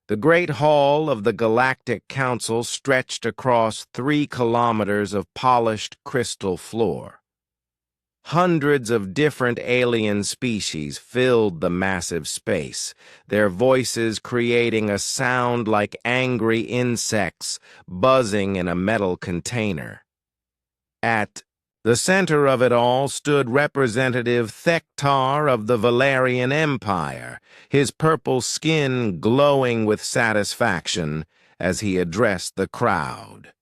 The great hall of the Galactic Council stretched across 3 kilometers of polished crystal floor. Hundreds of different alien species filled the massive space, their voices creating a sound like angry insects buzzing in a metal container. At the center of it all stood Representative Thektar of the Valerian Empire, his purple skin glowing with satisfaction as he addressed the crowd.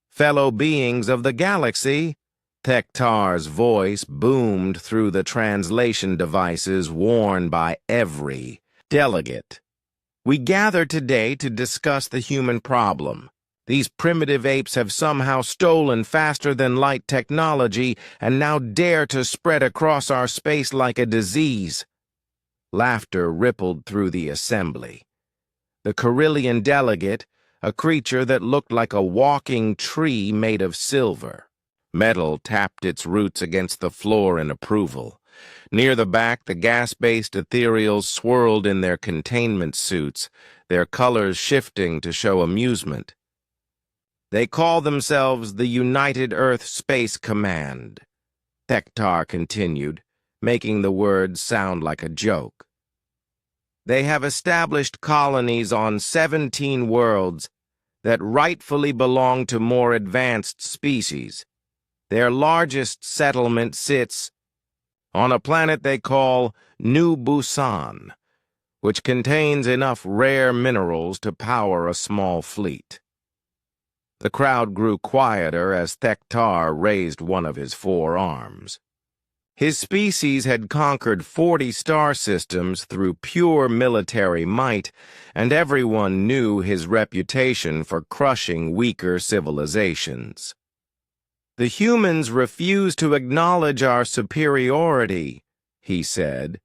Fellow beings of the galaxy, Thektar's voice boomed through the translation devices worn by every delegate. We gather today to discuss the human problem. These primitive apes have somehow stolen faster-than-light technology and now dare to spread across our space like a disease. Laughter rippled through the assembly. The Carillion delegate, a creature that looked like a walking tree made of silver. Metal tapped its roots against the floor in approval. Near the back, the gas-based ethereals swirled in their containment suits, their colors shifting to show amusement. They call themselves the United Earth Space Command, Thektar continued, making the words sound like a joke. They have established colonies on 17 worlds that rightfully belong to more advanced species. Their largest settlement sits on a planet they call New Busan, which contains enough rare minerals to power a small fleet. The crowd grew quieter as Thektar raised one of his 4 arms. His species had conquered 40 star systems through pure military might, and everyone knew his reputation for crushing weaker civilizations. The humans refuse to acknowledge our superiority, he said.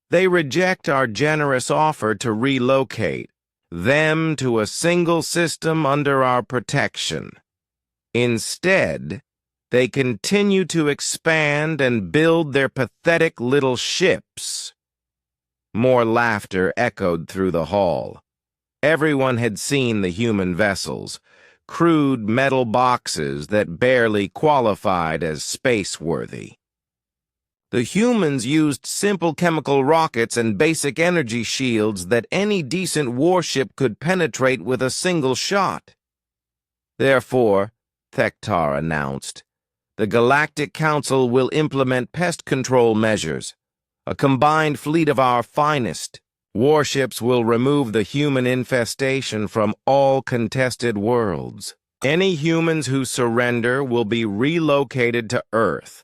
They reject our generous offer to relocate them to a single system under our protection. Instead, they continue to expand and build their pathetic little ships. More laughter echoed through the hall. Everyone had seen the human vessels, crude metal boxes that barely qualified as space-worthy. The humans used simple chemical rockets and basic energy shields that any decent warship could penetrate with a single shot. Therefore, Thektar announced, the Galactic Council will implement pest control measures. A combined fleet of our finest warships will remove the human infestation from all contested worlds. Any humans who surrender will be relocated to Earth,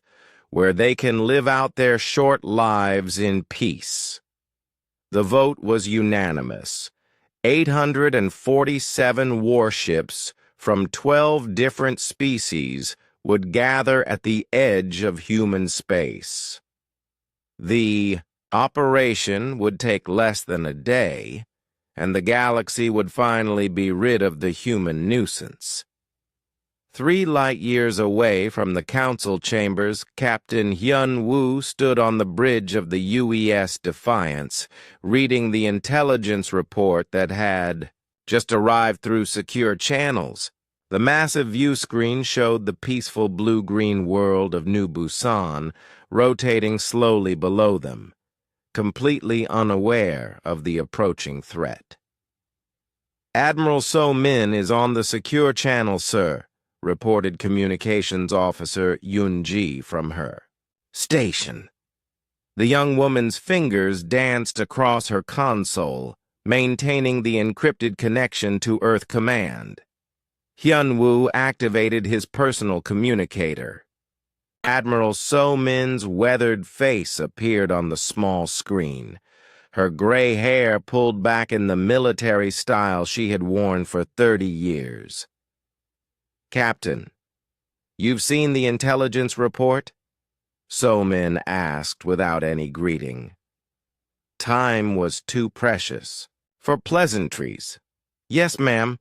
where they can live out their short lives in peace. The vote was unanimous. 847 warships from 12 different species would gather at the edge of human space. The operation would take less than a day, and the galaxy would finally be rid of the human nuisance. 3 light-years away from the council chambers, Captain Hyun-woo stood on the bridge of the UES Defiance, reading the intelligence report that had just arrived through secure channels. The massive view screen showed the peaceful blue-green world of New Busan rotating slowly below them, completely unaware of the approaching threat. Admiral So-min is on the secure channel, sir, reported Communications Officer Yun-ji from her station. The young woman's fingers danced across her console, maintaining the encrypted connection to Earth Command. Hyun-woo activated his personal communicator. Admiral So-min's weathered face appeared on the small screen, her gray hair pulled back in the military style she had worn for 30 years. Captain, you've seen the intelligence report? So-min asked without any greeting. Time was too precious for pleasantries. Yes, ma'am.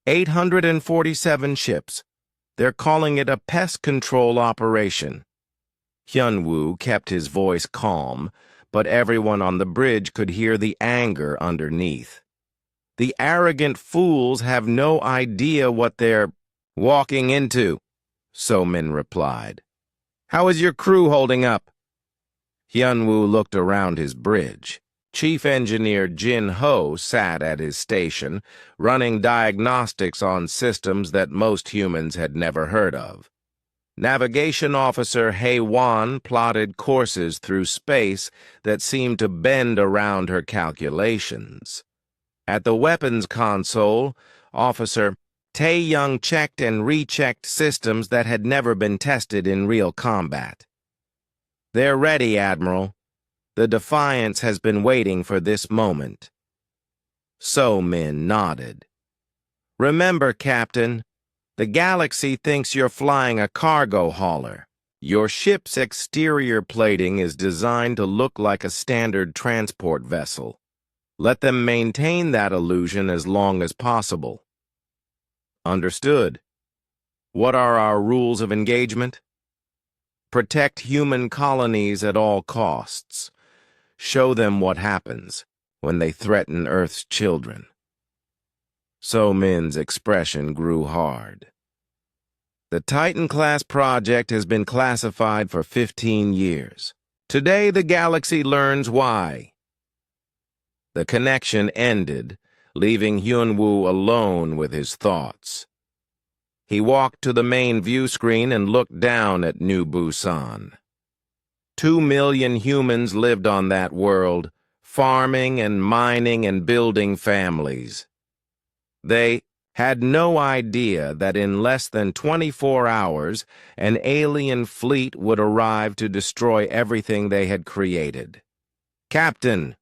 847 ships. They're calling it a pest control operation. Hyun-woo kept his voice calm, but everyone on the bridge could hear the anger underneath. The arrogant fools have no idea what they're walking into, So-min replied. How is your crew holding up? Hyun-woo looked around his bridge. Chief Engineer Jin-ho sat at his station, running diagnostics on systems that most humans had never heard of. Navigation Officer Hae-won plotted courses through space that seemed to bend around her calculations. At the weapons console, Officer Tae-young checked and rechecked systems that had never been tested in real combat. They're ready, Admiral. The Defiance has been waiting for this moment. So-min nodded. Remember, Captain, the galaxy thinks you're flying a cargo hauler. Your ship's exterior plating is designed to look like a standard transport vessel. Let them maintain that illusion as long as possible. Understood. What are our rules of engagement? Protect human colonies at all costs. Show them what happens when they threaten Earth's children. So-min's expression grew hard. The Titan-class project has been classified for 15 years. Today, the galaxy learns why. The connection ended, leaving Hyun-woo alone with his thoughts. He walked to the main view screen and looked down at New Busan. 2 million humans lived on that world, farming and mining and building families. They had no idea that in less than 24 hours, an alien fleet would arrive to destroy everything they had created. Captain,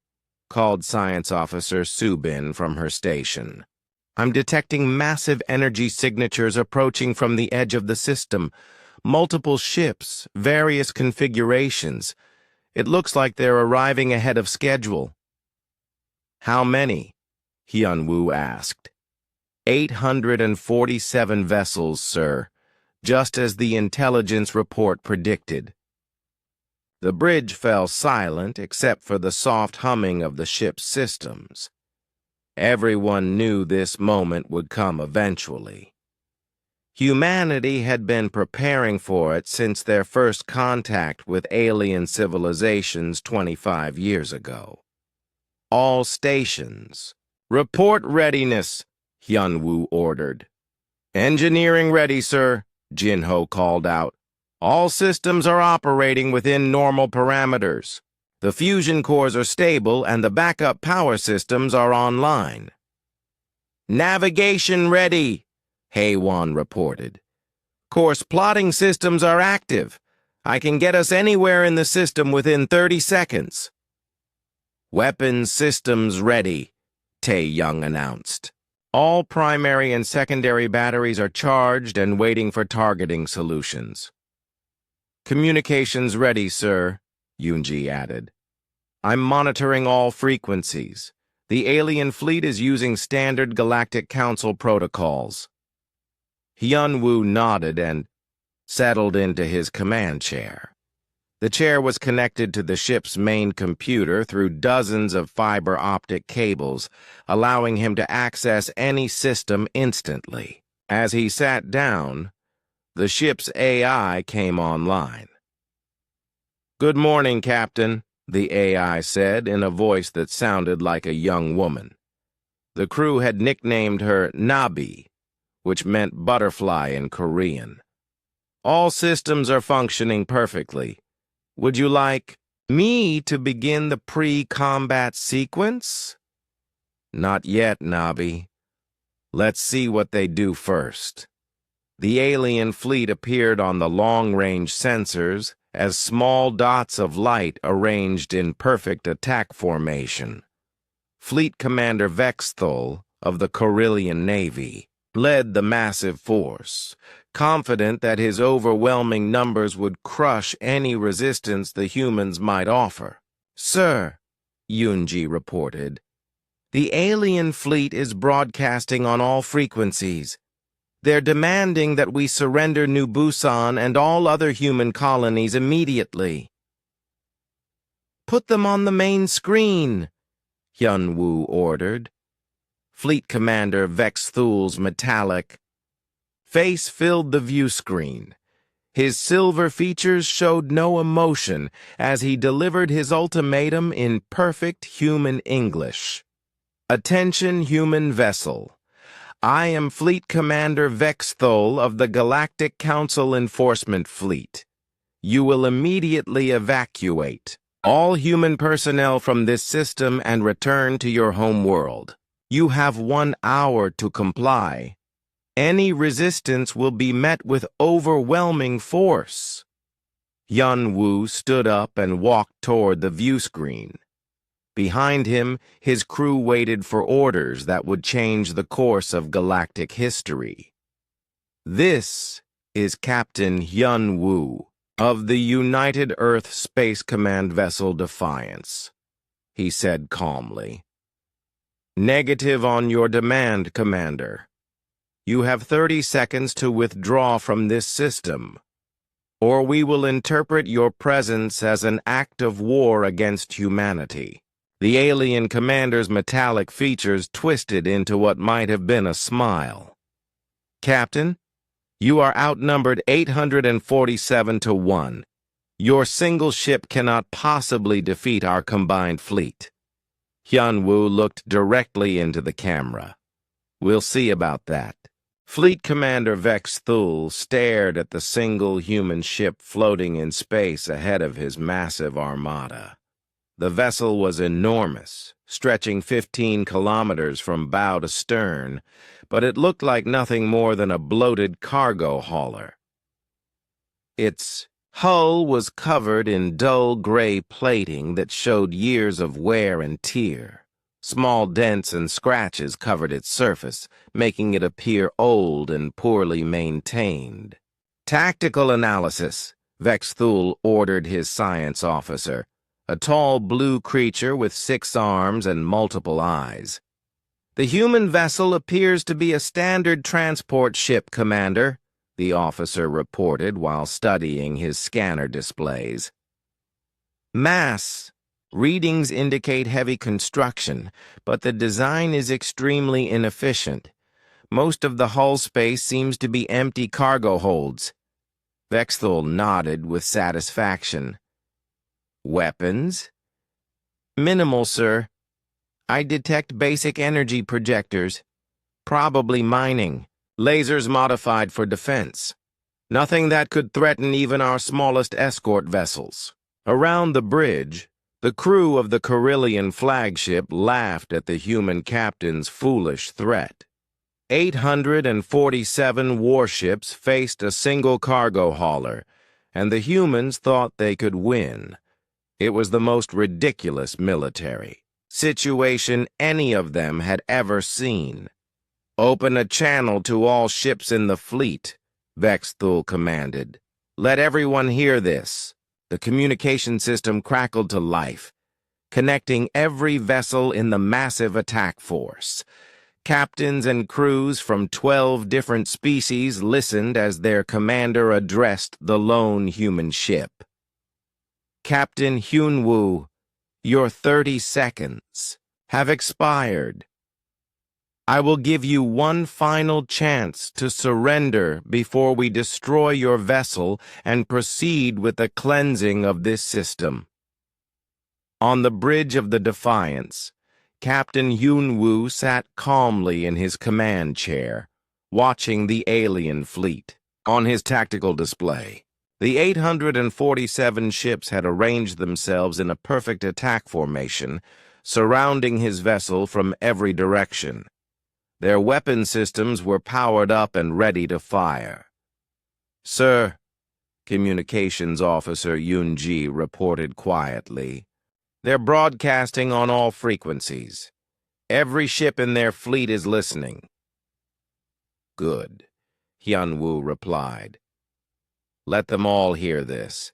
called Science Officer Subin from her station. I'm detecting massive energy signatures approaching from the edge of the system. Multiple ships, various configurations. It looks like they're arriving ahead of schedule. How many? Hyun-woo asked. 847 vessels, sir, just as the intelligence report predicted. The bridge fell silent except for the soft humming of the ship's systems. Everyone knew this moment would come eventually. Humanity had been preparing for it since their first contact with alien civilizations 25 years ago. All stations, report readiness, Hyun-woo ordered. Engineering ready, sir, Jin-ho called out. All systems are operating within normal parameters. The fusion cores are stable and the backup power systems are online. Navigation ready, Hae-won reported. Course plotting systems are active. I can get us anywhere in the system within 30 seconds. Weapons systems ready, Tae-young announced. All primary and secondary batteries are charged and waiting for targeting solutions. Communications ready, sir, Yoon-ji added. I'm monitoring all frequencies. The alien fleet is using standard Galactic Council protocols. Hyun-woo nodded and settled into his command chair. The chair was connected to the ship's main computer through dozens of fiber optic cables, allowing him to access any system instantly. As he sat down, the ship's AI came online. Good morning, Captain, the AI said in a voice that sounded like a young woman. The crew had nicknamed her Nabi, which meant butterfly in Korean. All systems are functioning perfectly. Would you like me to begin the pre-combat sequence? Not yet, Nabi. Let's see what they do first. The alien fleet appeared on the long-range sensors as small dots of light arranged in perfect attack formation. Fleet Commander Vexthol of the Corellian Navy led the massive force, confident that his overwhelming numbers would crush any resistance the humans might offer. Sir, Yoon-ji reported, the alien fleet is broadcasting on all frequencies. They're demanding that we surrender New Busan and all other human colonies immediately. Put them on the main screen, Hyun-woo ordered. Fleet Commander Vexthul's metallic face filled the view screen. His silver features showed no emotion as he delivered his ultimatum in perfect human English. Attention, human vessel. I am Fleet Commander Vexthul of the Galactic Council Enforcement Fleet. You will immediately evacuate all human personnel from this system and return to your home world. You have 1 hour to comply. Any resistance will be met with overwhelming force. Yun-Woo stood up and walked toward the view screen. Behind him, his crew waited for orders that would change the course of galactic history. This is Captain Yun-Woo of the United Earth Space Command vessel Defiance, he said calmly. Negative on your demand, Commander. You have 30 seconds to withdraw from this system, or we will interpret your presence as an act of war against humanity. The alien commander's metallic features twisted into what might have been a smile. Captain, you are outnumbered 847 to 1. Your single ship cannot possibly defeat our combined fleet. Hyun-Woo looked directly into the camera. We'll see about that. Fleet Commander Vexthul stared at the single human ship floating in space ahead of his massive armada. The vessel was enormous, stretching 15 kilometers from bow to stern, but it looked like nothing more than a bloated cargo hauler. Its hull was covered in dull gray plating that showed years of wear and tear. Small dents and scratches covered its surface, making it appear old and poorly maintained. Tactical analysis, Vexthul ordered his science officer, a tall blue creature with 6 arms and multiple eyes. The human vessel appears to be a standard transport ship, Commander, the officer reported while studying his scanner displays. Mass. Readings indicate heavy construction, but the design is extremely inefficient. Most of the hull space seems to be empty cargo holds. Vexthul nodded with satisfaction. Weapons? Minimal, sir. I detect basic energy projectors. Probably mining. Lasers modified for defense. Nothing that could threaten even our smallest escort vessels. Around the bridge, the crew of the Carillion flagship laughed at the human captain's foolish threat. 847 warships faced a single cargo hauler, and the humans thought they could win. It was the most ridiculous military situation any of them had ever seen. Open a channel to all ships in the fleet, Vexthul commanded. Let everyone hear this. The communication system crackled to life, connecting every vessel in the massive attack force. Captains and crews from 12 different species listened as their commander addressed the lone human ship. Captain Hyun-Woo, your 30 seconds have expired. I will give you one final chance to surrender before we destroy your vessel and proceed with the cleansing of this system. On the bridge of the Defiance, Captain Hyun-Woo sat calmly in his command chair, watching the alien fleet. On his tactical display, the 847 ships had arranged themselves in a perfect attack formation, surrounding his vessel from every direction. Their weapon systems were powered up and ready to fire. Sir, Communications Officer Yoon-ji reported quietly, they're broadcasting on all frequencies. Every ship in their fleet is listening. Good, Hyun-Woo replied. Let them all hear this.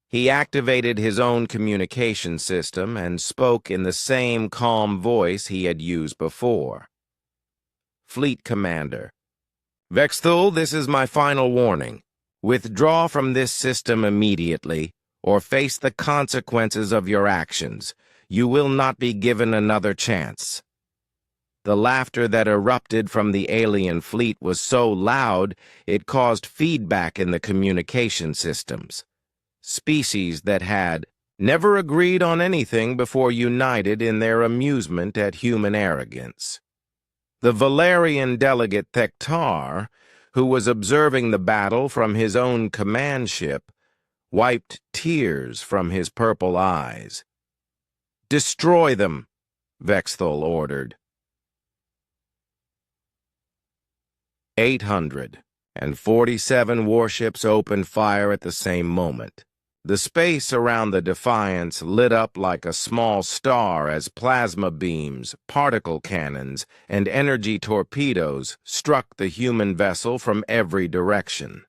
He activated his own communication system and spoke in the same calm voice he had used before. Fleet Commander. Vexthul, this is my final warning. Withdraw from this system immediately, or face the consequences of your actions. You will not be given another chance. The laughter that erupted from the alien fleet was so loud it caused feedback in the communication systems. Species that had never agreed on anything before united in their amusement at human arrogance. The Valerian delegate Thektar, who was observing the battle from his own command ship, wiped tears from his purple eyes. "Destroy them," Vexthul ordered. 847 warships opened fire at the same moment. The space around the Defiance lit up like a small star as plasma beams, particle cannons, and energy torpedoes struck the human vessel from every direction.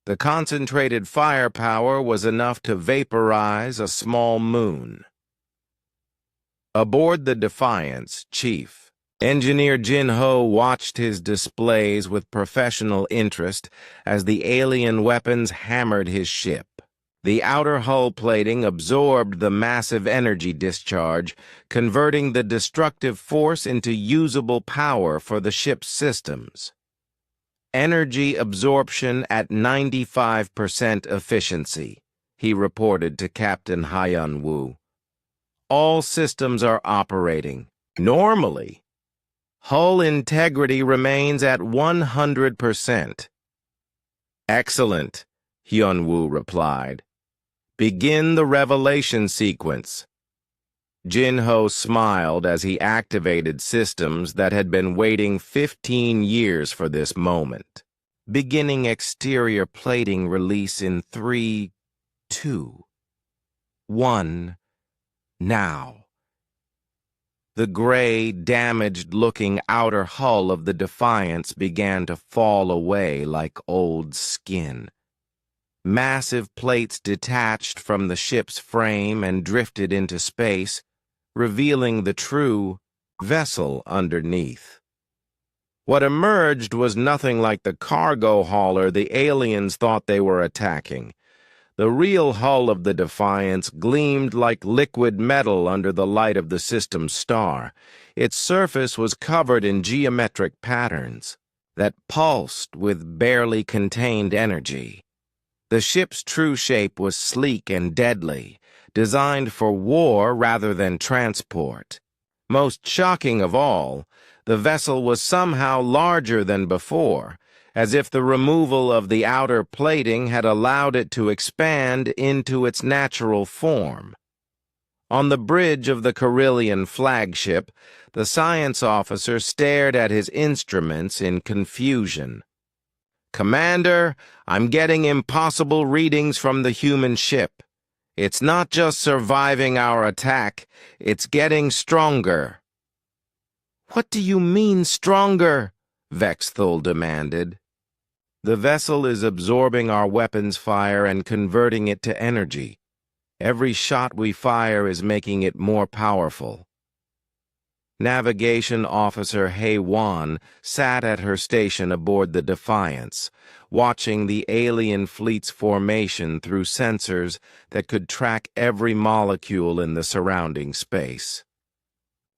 The concentrated firepower was enough to vaporize a small moon. Aboard the Defiance, Chief Engineer Jin-Ho watched his displays with professional interest as the alien weapons hammered his ship. The outer hull plating absorbed the massive energy discharge, converting the destructive force into usable power for the ship's systems. "Energy absorption at 95% efficiency," he reported to Captain Hyun-woo. "All systems are operating normally. Hull integrity remains at 100%. "Excellent," Hyun-woo replied. "Begin the revelation sequence." Jin-Ho smiled as he activated systems that had been waiting 15 years for this moment. Beginning exterior plating release in 3, 2, 1, now. The gray, damaged-looking outer hull of the Defiance began to fall away like old skin. Massive plates detached from the ship's frame and drifted into space, revealing the true vessel underneath. What emerged was nothing like the cargo hauler the aliens thought they were attacking. The real hull of the Defiance gleamed like liquid metal under the light of the system's star. Its surface was covered in geometric patterns that pulsed with barely contained energy. The ship's true shape was sleek and deadly, designed for war rather than transport. Most shocking of all, the vessel was somehow larger than before, as if the removal of the outer plating had allowed it to expand into its natural form. On the bridge of the Carillion flagship, the science officer stared at his instruments in confusion. "Commander, I'm getting impossible readings from the human ship. It's not just surviving our attack, it's getting stronger." "What do you mean, stronger?" Vexthul demanded. "The vessel is absorbing our weapons fire and converting it to energy. Every shot we fire is making it more powerful." Navigation Officer Hei-Wan sat at her station aboard the Defiance, watching the alien fleet's formation through sensors that could track every molecule in the surrounding space.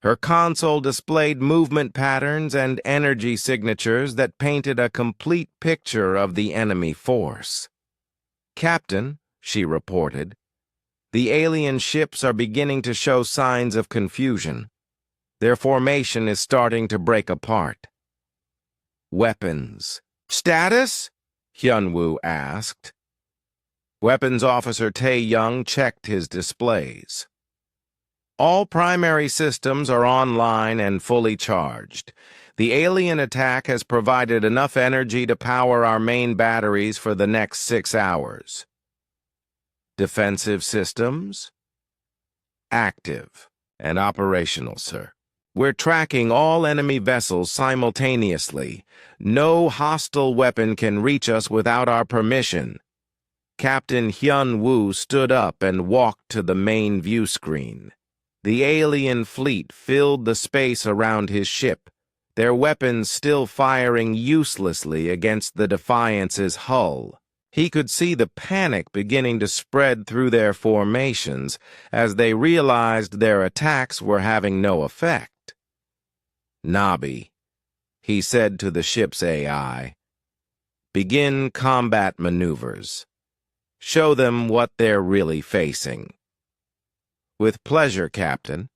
Her console displayed movement patterns and energy signatures that painted a complete picture of the enemy force. "Captain," she reported, "the alien ships are beginning to show signs of confusion. Their formation is starting to break apart." "Weapons status?" Hyun-woo asked. Weapons Officer Tae-young checked his displays. "All primary systems are online and fully charged. The alien attack has provided enough energy to power our main batteries for the next 6 hours. Defensive systems? Active and operational, sir. We're tracking all enemy vessels simultaneously. No hostile weapon can reach us without our permission." Captain Hyun-woo stood up and walked to the main view screen. The alien fleet filled the space around his ship, their weapons still firing uselessly against the Defiance's hull. He could see the panic beginning to spread through their formations as they realized their attacks were having no effect. Nabi, he said to the ship's AI. Begin combat maneuvers. Show them what they're really facing. With pleasure, Captain,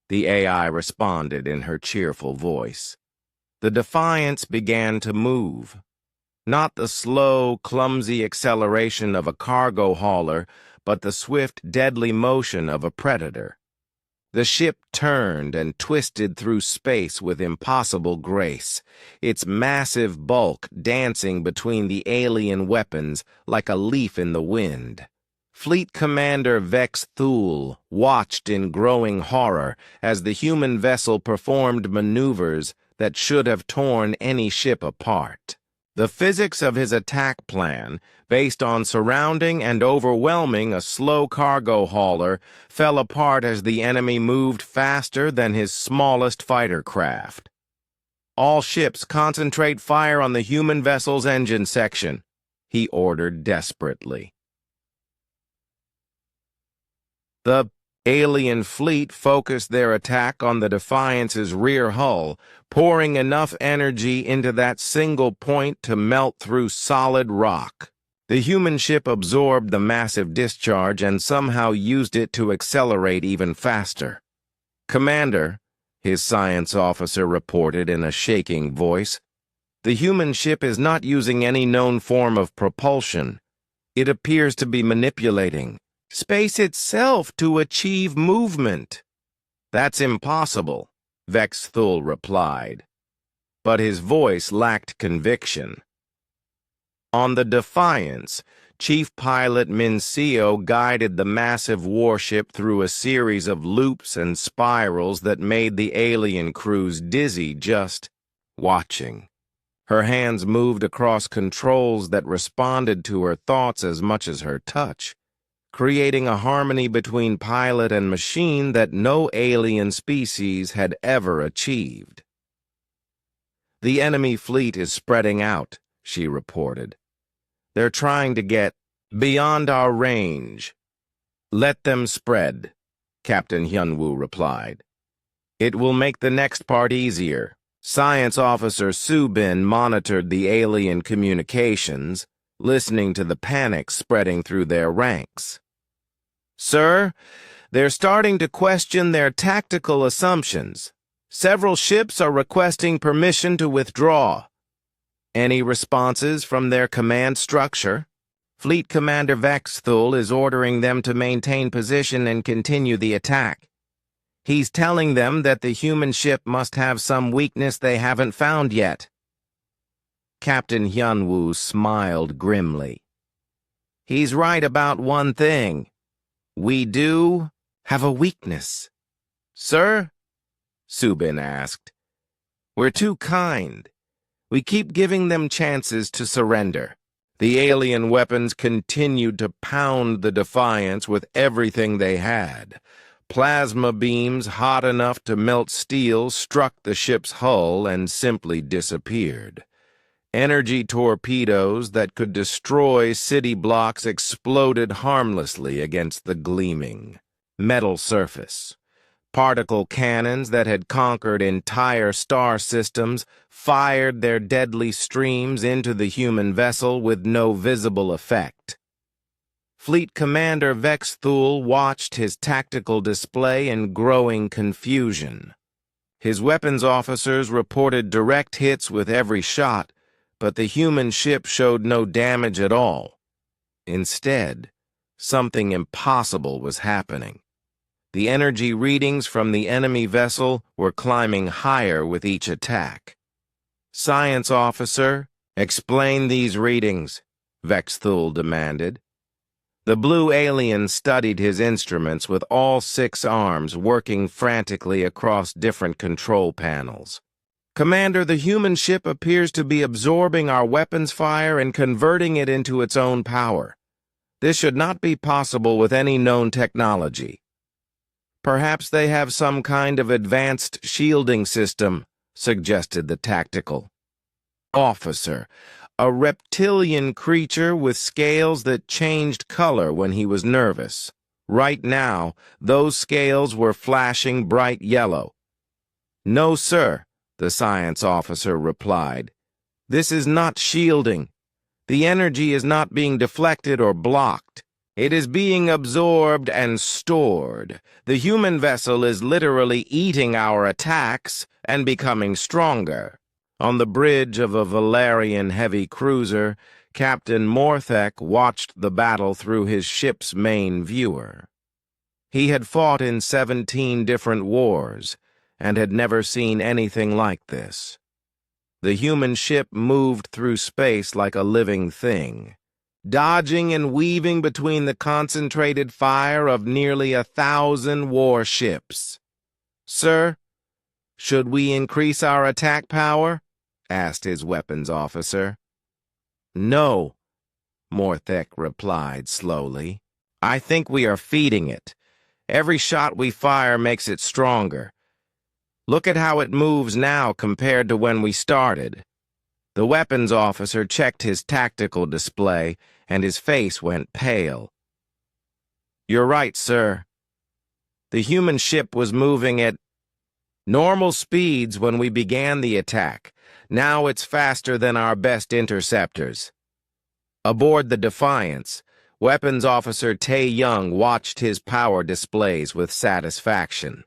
the AI responded in her cheerful voice. The Defiance began to move. Not the slow, clumsy acceleration of a cargo hauler, but the swift, deadly motion of a predator. The ship turned and twisted through space with impossible grace, its massive bulk dancing between the alien weapons like a leaf in the wind. Fleet Commander Vex Thule watched in growing horror as the human vessel performed maneuvers that should have torn any ship apart. The physics of his attack plan, based on surrounding and overwhelming a slow cargo hauler, fell apart as the enemy moved faster than his smallest fighter craft. All ships concentrate fire on the human vessel's engine section, he ordered desperately. The alien fleet focused their attack on the Defiance's rear hull, pouring enough energy into that single point to melt through solid rock. The human ship absorbed the massive discharge and somehow used it to accelerate even faster. Commander, his science officer reported in a shaking voice, the human ship is not using any known form of propulsion. It appears to be manipulating space itself to achieve movement. That's impossible, Vex Thule replied, but his voice lacked conviction. On the Defiance, Chief Pilot Mincio guided the massive warship through a series of loops and spirals that made the alien crews dizzy just watching. Her hands moved across controls that responded to her thoughts as much as her touch, creating a harmony between pilot and machine that no alien species had ever achieved. The enemy fleet is spreading out, she reported. They're trying to get beyond our range. Let them spread, Captain Hyunwoo replied. It will make the next part easier. Science Officer Subin monitored the alien communications, listening to the panic spreading through their ranks. Sir, they're starting to question their tactical assumptions. Several ships are requesting permission to withdraw. Any responses from their command structure? Fleet Commander Vex Thule is ordering them to maintain position and continue the attack. He's telling them that the human ship must have some weakness they haven't found yet. Captain Hyunwoo smiled grimly. He's right about one thing. We do have a weakness. Sir? Subin asked. We're too kind. We keep giving them chances to surrender. The alien weapons continued to pound the Defiance with everything they had. Plasma beams hot enough to melt steel struck the ship's hull and simply disappeared. Energy torpedoes that could destroy city blocks exploded harmlessly against the gleaming metal surface. Particle cannons that had conquered entire star systems fired their deadly streams into the human vessel with no visible effect. Fleet Commander Vex Thule watched his tactical display in growing confusion. His weapons officers reported direct hits with every shot, but the human ship showed no damage at all. Instead, something impossible was happening. The energy readings from the enemy vessel were climbing higher with each attack. Science officer, explain these readings, Vex Thule demanded. The blue alien studied his instruments with all 6 arms working frantically across different control panels. Commander, the human ship appears to be absorbing our weapons fire and converting it into its own power. This should not be possible with any known technology. Perhaps they have some kind of advanced shielding system, suggested the tactical officer, a reptilian creature with scales that changed color when he was nervous. Right now, those scales were flashing bright yellow. No, sir, the science officer replied. "This is not shielding. The energy is not being deflected or blocked. It is being absorbed and stored. The human vessel is literally eating our attacks and becoming stronger." On the bridge of a Valerian heavy cruiser, Captain Morthek watched the battle through his ship's main viewer. He had fought in 17 different wars and had never seen anything like this. The human ship moved through space like a living thing, dodging and weaving between the concentrated fire of nearly 1,000 warships. "Sir, should we increase our attack power?" asked his weapons officer. "No," Morthek replied slowly. "I think we are feeding it. Every shot we fire makes it stronger. Look at how it moves now compared to when we started." The weapons officer checked his tactical display, and his face went pale. "You're right, sir. The human ship was moving at normal speeds when we began the attack. Now it's faster than our best interceptors." Aboard the Defiance, Weapons Officer Tae Young watched his power displays with satisfaction.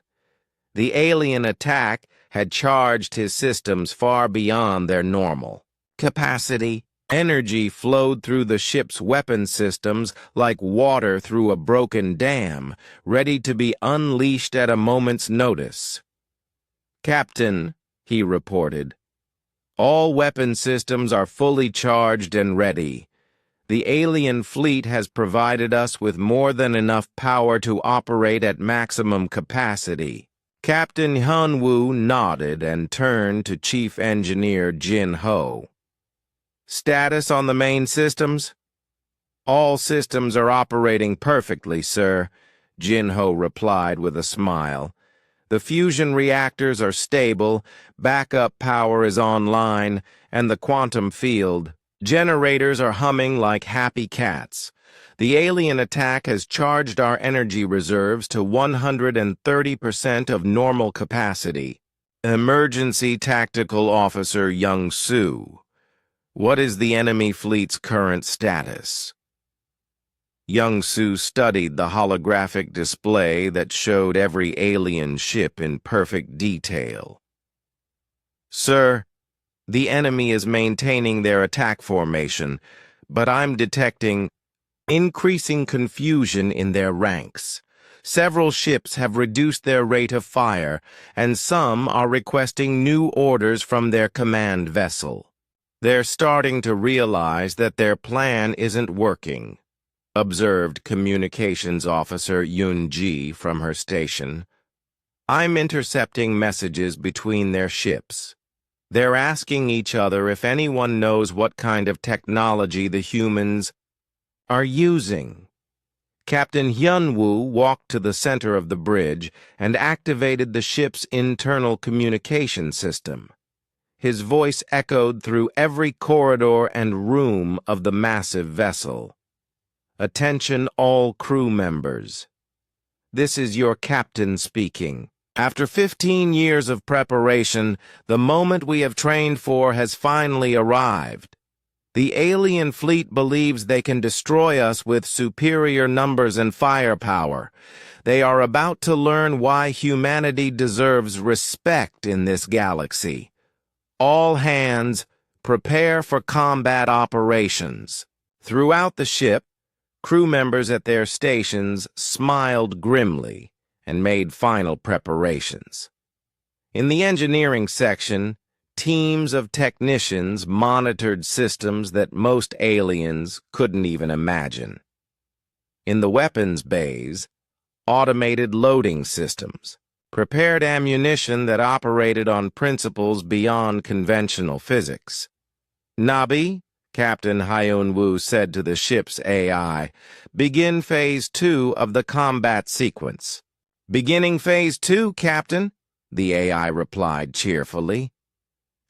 The alien attack had charged his systems far beyond their normal capacity. Energy flowed through the ship's weapon systems like water through a broken dam, ready to be unleashed at a moment's notice. "Captain," he reported, "all weapon systems are fully charged and ready. The alien fleet has provided us with more than enough power to operate at maximum capacity." Captain Hyun-woo nodded and turned to Chief Engineer Jin-ho. "Status on the main systems?" "All systems are operating perfectly, sir," Jin-ho replied with a smile. "The fusion reactors are stable, backup power is online, and the quantum field generators are humming like happy cats. The alien attack has charged our energy reserves to 130% of normal capacity." Emergency Tactical Officer Young-soo, what is the enemy fleet's current status? Young-soo studied the holographic display that showed every alien ship in perfect detail. "Sir, the enemy is maintaining their attack formation, but I'm detecting increasing confusion in their ranks. Several ships have reduced their rate of fire, and some are requesting new orders from their command vessel. They're starting to realize that their plan isn't working," observed Communications Officer Yoon-ji from her station. "I'm intercepting messages between their ships. They're asking each other if anyone knows what kind of technology the humans are using." Captain Hyun-woo walked to the center of the bridge and activated the ship's internal communication system. His voice echoed through every corridor and room of the massive vessel. "Attention all crew members. This is your captain speaking. After 15 years of preparation, the moment we have trained for has finally arrived. The alien fleet believes they can destroy us with superior numbers and firepower. They are about to learn why humanity deserves respect in this galaxy. All hands, prepare for combat operations." Throughout the ship, crew members at their stations smiled grimly and made final preparations. In the engineering section, teams of technicians monitored systems that most aliens couldn't even imagine. In the weapons bays, automated loading systems prepared ammunition that operated on principles beyond conventional physics. "Nabi," Captain Hyun-woo said to the ship's AI, "begin Phase 2 of the combat sequence." "Beginning Phase 2, Captain," the AI replied cheerfully.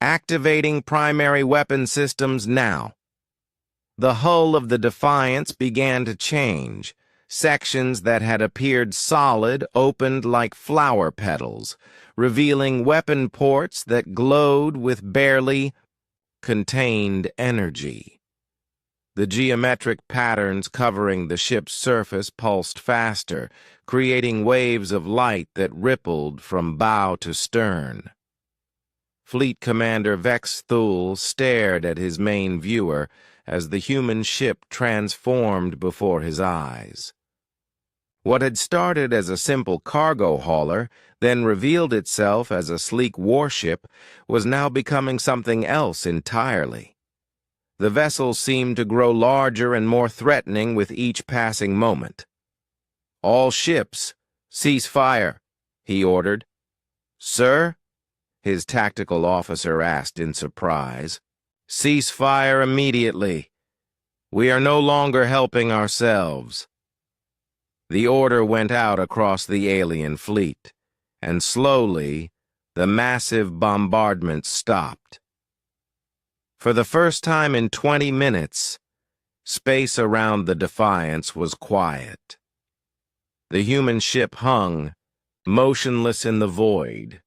"Activating primary weapon systems now." The hull of the Defiance began to change. Sections that had appeared solid opened like flower petals. revealing weapon ports that glowed with barely contained energy. The geometric patterns covering the ship's surface pulsed faster, creating waves of light that rippled from bow to stern. Fleet Commander Vex Thule stared at his main viewer as the human ship transformed before his eyes. What had started as a simple cargo hauler, then revealed itself as a sleek warship, was now becoming something else entirely. The vessel seemed to grow larger and more threatening with each passing moment. "All ships, cease fire," he ordered. "Sir?" his tactical officer asked in surprise. "Cease fire immediately. We are no longer helping ourselves." The order went out across the alien fleet, and slowly, the massive bombardment stopped. For the first time in 20 minutes, space around the Defiance was quiet. The human ship hung, motionless in the void,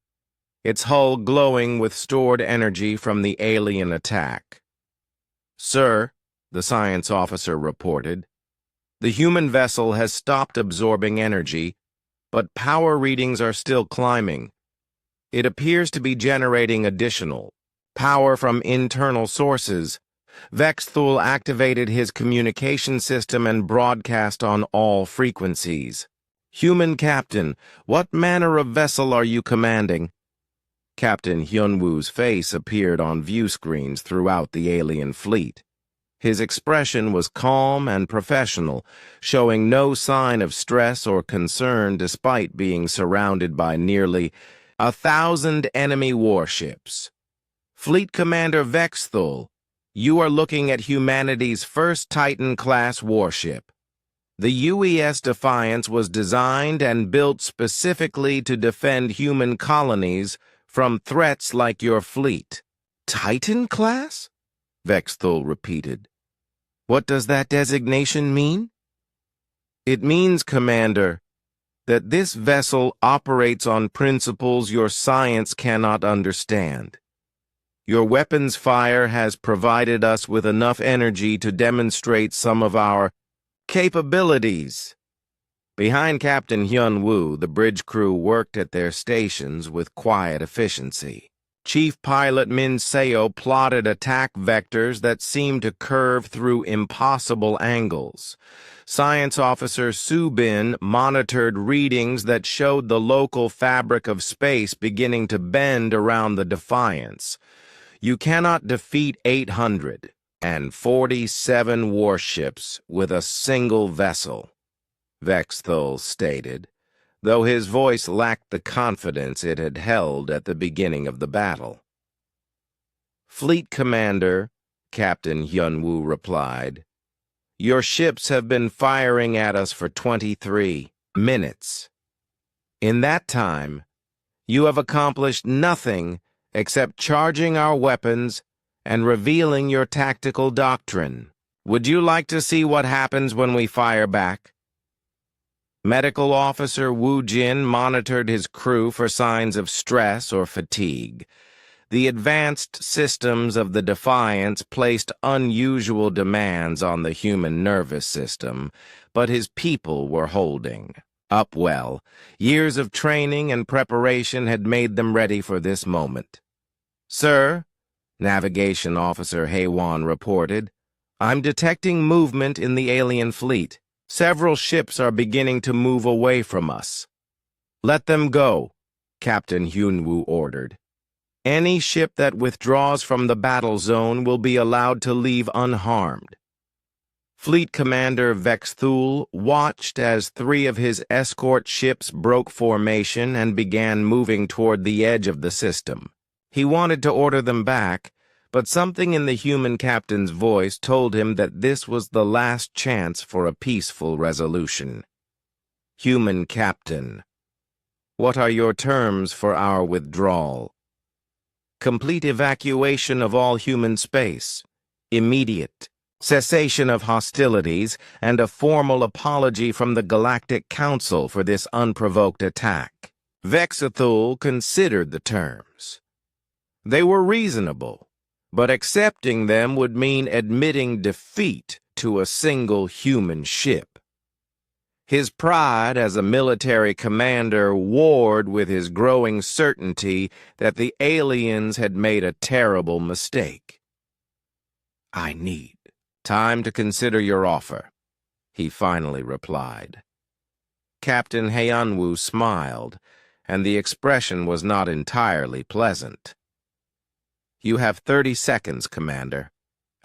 its hull glowing with stored energy from the alien attack. "Sir," the science officer reported, "the human vessel has stopped absorbing energy, but power readings are still climbing. It appears to be generating additional power from internal sources." Vex Thule activated his communication system and broadcast on all frequencies. "Human Captain, what manner of vessel are you commanding?" Captain Hyunwoo's face appeared on view screens throughout the alien fleet. His expression was calm and professional, showing no sign of stress or concern despite being surrounded by nearly 1,000 enemy warships. "Fleet Commander Vex Thule, you are looking at humanity's first Titan-class warship. The UES Defiance was designed and built specifically to defend human colonies from threats like your fleet." "Titan-class?" Vex Thule repeated. "What does that designation mean?" "It means, Commander, that this vessel operates on principles your science cannot understand. Your weapons fire has provided us with enough energy to demonstrate some of our capabilities." Behind Captain Hyun-woo, the bridge crew worked at their stations with quiet efficiency. Chief Pilot Min Seo plotted attack vectors that seemed to curve through impossible angles. Science Officer Soo Bin monitored readings that showed the local fabric of space beginning to bend around the Defiance. "You cannot defeat 847 warships with a single vessel," Vex Thule stated, though his voice lacked the confidence it had held at the beginning of the battle. "Fleet Commander," Captain Hyun-woo replied, "your ships have been firing at us for 23 minutes. In that time, you have accomplished nothing except charging our weapons and revealing your tactical doctrine. Would you like to see what happens when we fire back?" Medical Officer Woo Jin monitored his crew for signs of stress or fatigue. The advanced systems of the Defiance placed unusual demands on the human nervous system, but his people were holding up well. Years of training and preparation had made them ready for this moment. "Sir," Navigation Officer Haewon reported, "I'm detecting movement in the alien fleet. Several ships are beginning to move away from us." "Let them go," Captain Hyun-woo ordered. "Any ship that withdraws from the battle zone will be allowed to leave unharmed." Fleet Commander Vex Thule watched as 3 of his escort ships broke formation and began moving toward the edge of the system. He wanted to order them back, but something in the human captain's voice told him that this was the last chance for a peaceful resolution. "Human Captain, what are your terms for our withdrawal?" "Complete evacuation of all human space, immediate cessation of hostilities, and a formal apology from the Galactic Council for this unprovoked attack." Vexathul considered the terms. They were reasonable, but accepting them would mean admitting defeat to a single human ship. His pride as a military commander warred with his growing certainty that the aliens had made a terrible mistake. "I need time to consider your offer," he finally replied. Captain Heianwu smiled, and the expression was not entirely pleasant. "You have 30 seconds, Commander.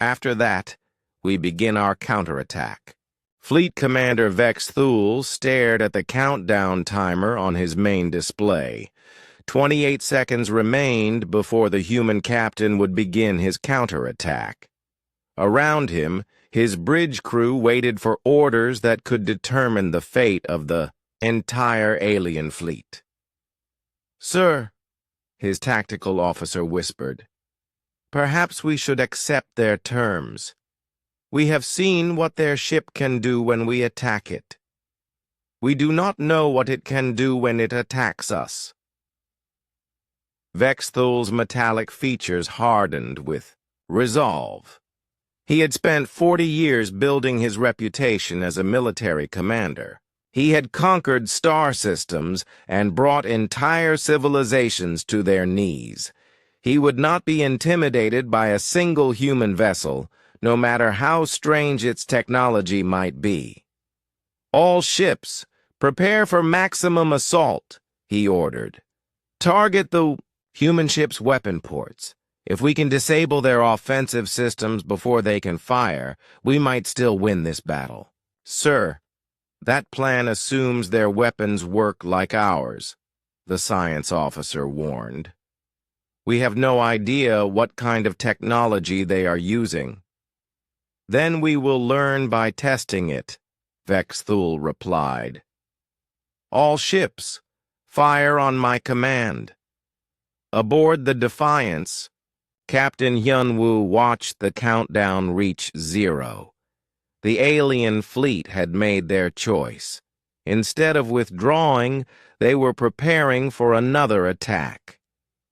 After that, we begin our counterattack." Fleet Commander Vexathul stared at the countdown timer on his main display. 28 seconds remained before the human captain would begin his counterattack. Around him, his bridge crew waited for orders that could determine the fate of the entire alien fleet. "Sir," his tactical officer whispered, "perhaps we should accept their terms. We have seen what their ship can do when we attack it. We do not know what it can do when it attacks us." Vexathul's metallic features hardened with resolve. He had spent 40 years building his reputation as a military commander. He had conquered star systems and brought entire civilizations to their knees. He would not be intimidated by a single human vessel, no matter how strange its technology might be. "All ships, prepare for maximum assault," he ordered. "Target the human ships' weapon ports. If we can disable their offensive systems before they can fire, we might still win this battle." "Sir, that plan assumes their weapons work like ours," the science officer warned. "We have no idea what kind of technology they are using." "Then we will learn by testing it," Vexathul replied. "All ships, fire on my command." Aboard the Defiance, Captain Hyunwoo watched the countdown reach 0. The alien fleet had made their choice. Instead of withdrawing, they were preparing for another attack.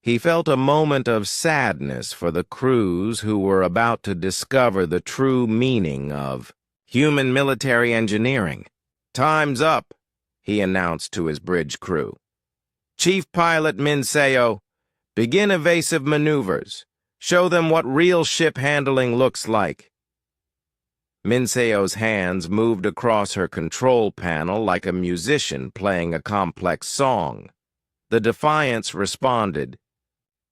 He felt a moment of sadness for the crews who were about to discover the true meaning of human military engineering. "Time's up," he announced to his bridge crew. "Chief Pilot Minseo, begin evasive maneuvers. Show them what real ship handling looks like." Minseo's hands moved across her control panel like a musician playing a complex song. The Defiance responded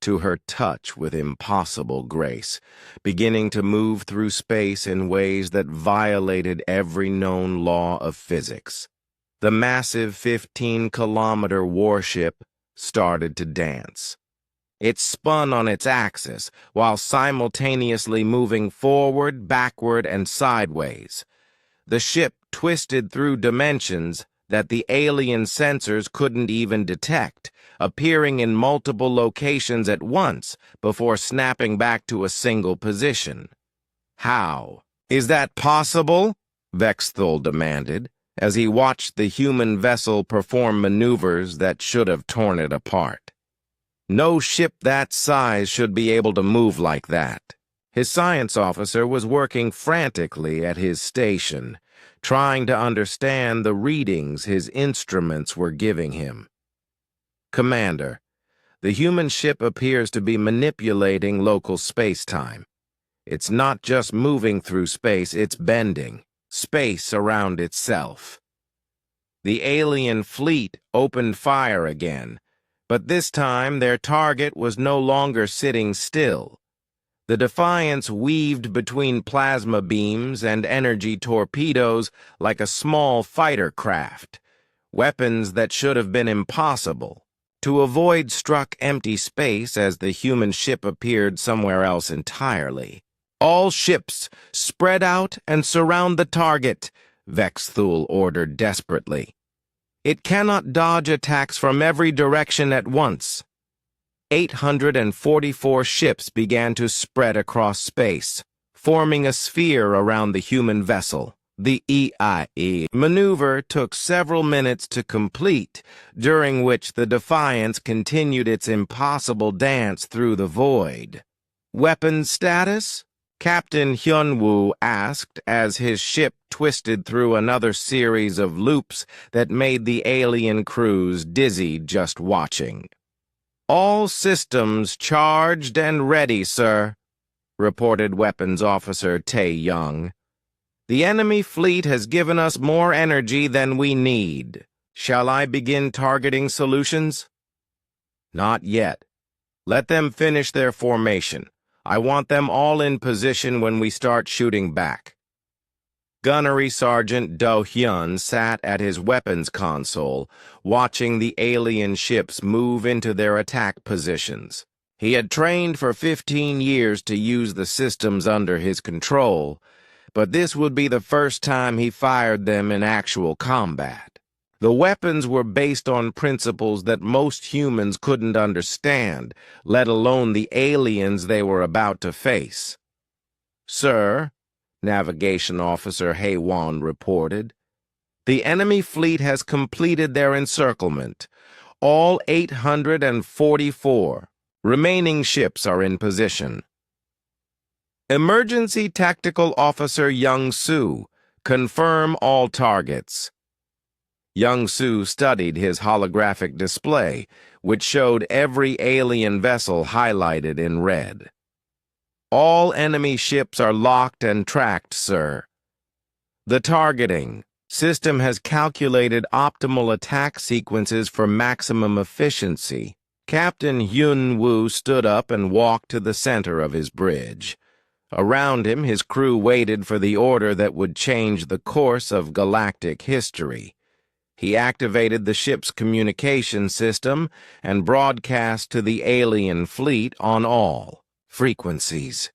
to her touch with impossible grace, beginning to move through space in ways that violated every known law of physics. The massive 15-kilometer warship started to dance. It spun on its axis while simultaneously moving forward, backward, and sideways. The ship twisted through dimensions that the alien sensors couldn't even detect, appearing in multiple locations at once before snapping back to a single position. "How is that possible?" Vexathul demanded, as he watched the human vessel perform maneuvers that should have torn it apart. "No ship that size should be able to move like that." His science officer was working frantically at his station, trying to understand the readings his instruments were giving him. "Commander, the human ship appears to be manipulating local space-time. It's not just moving through space, it's bending space around itself." The alien fleet opened fire again, but this time their target was no longer sitting still. The Defiance weaved between plasma beams and energy torpedoes like a small fighter craft, weapons that should have been impossible. To avoid struck empty space as the human ship appeared somewhere else entirely. "All ships, spread out and surround the target," Vexathul ordered desperately. "It cannot dodge attacks from every direction at once." 844 ships began to spread across space, forming a sphere around the human vessel. The EIE maneuver took several minutes to complete, during which the Defiance continued its impossible dance through the void. Weapons status? Captain Hyunwoo asked as his ship twisted through another series of loops that made the alien crews dizzy just watching. "All systems charged and ready, sir," reported Weapons Officer Tae-young. "The enemy fleet has given us more energy than we need. Shall I begin targeting solutions?" "Not yet. Let them finish their formation. I want them all in position when we start shooting back." Gunnery Sergeant Do-hyun sat at his weapons console, watching the alien ships move into their attack positions. He had trained for 15 years to use the systems under his control, but this would be the first time he fired them in actual combat. The weapons were based on principles that most humans couldn't understand, let alone the aliens they were about to face. "Sir," Navigation Officer Haewon reported, "the enemy fleet has completed their encirclement. All 844 remaining ships are in position." Emergency Tactical Officer Young-soo, confirm all targets. Young-soo studied his holographic display, which showed every alien vessel highlighted in red. "All enemy ships are locked and tracked, sir. The targeting system has calculated optimal attack sequences for maximum efficiency." Captain Hyun-woo stood up and walked to the center of his bridge. Around him, his crew waited for the order that would change the course of galactic history. He activated the ship's communication system and broadcast to the alien fleet on all frequencies.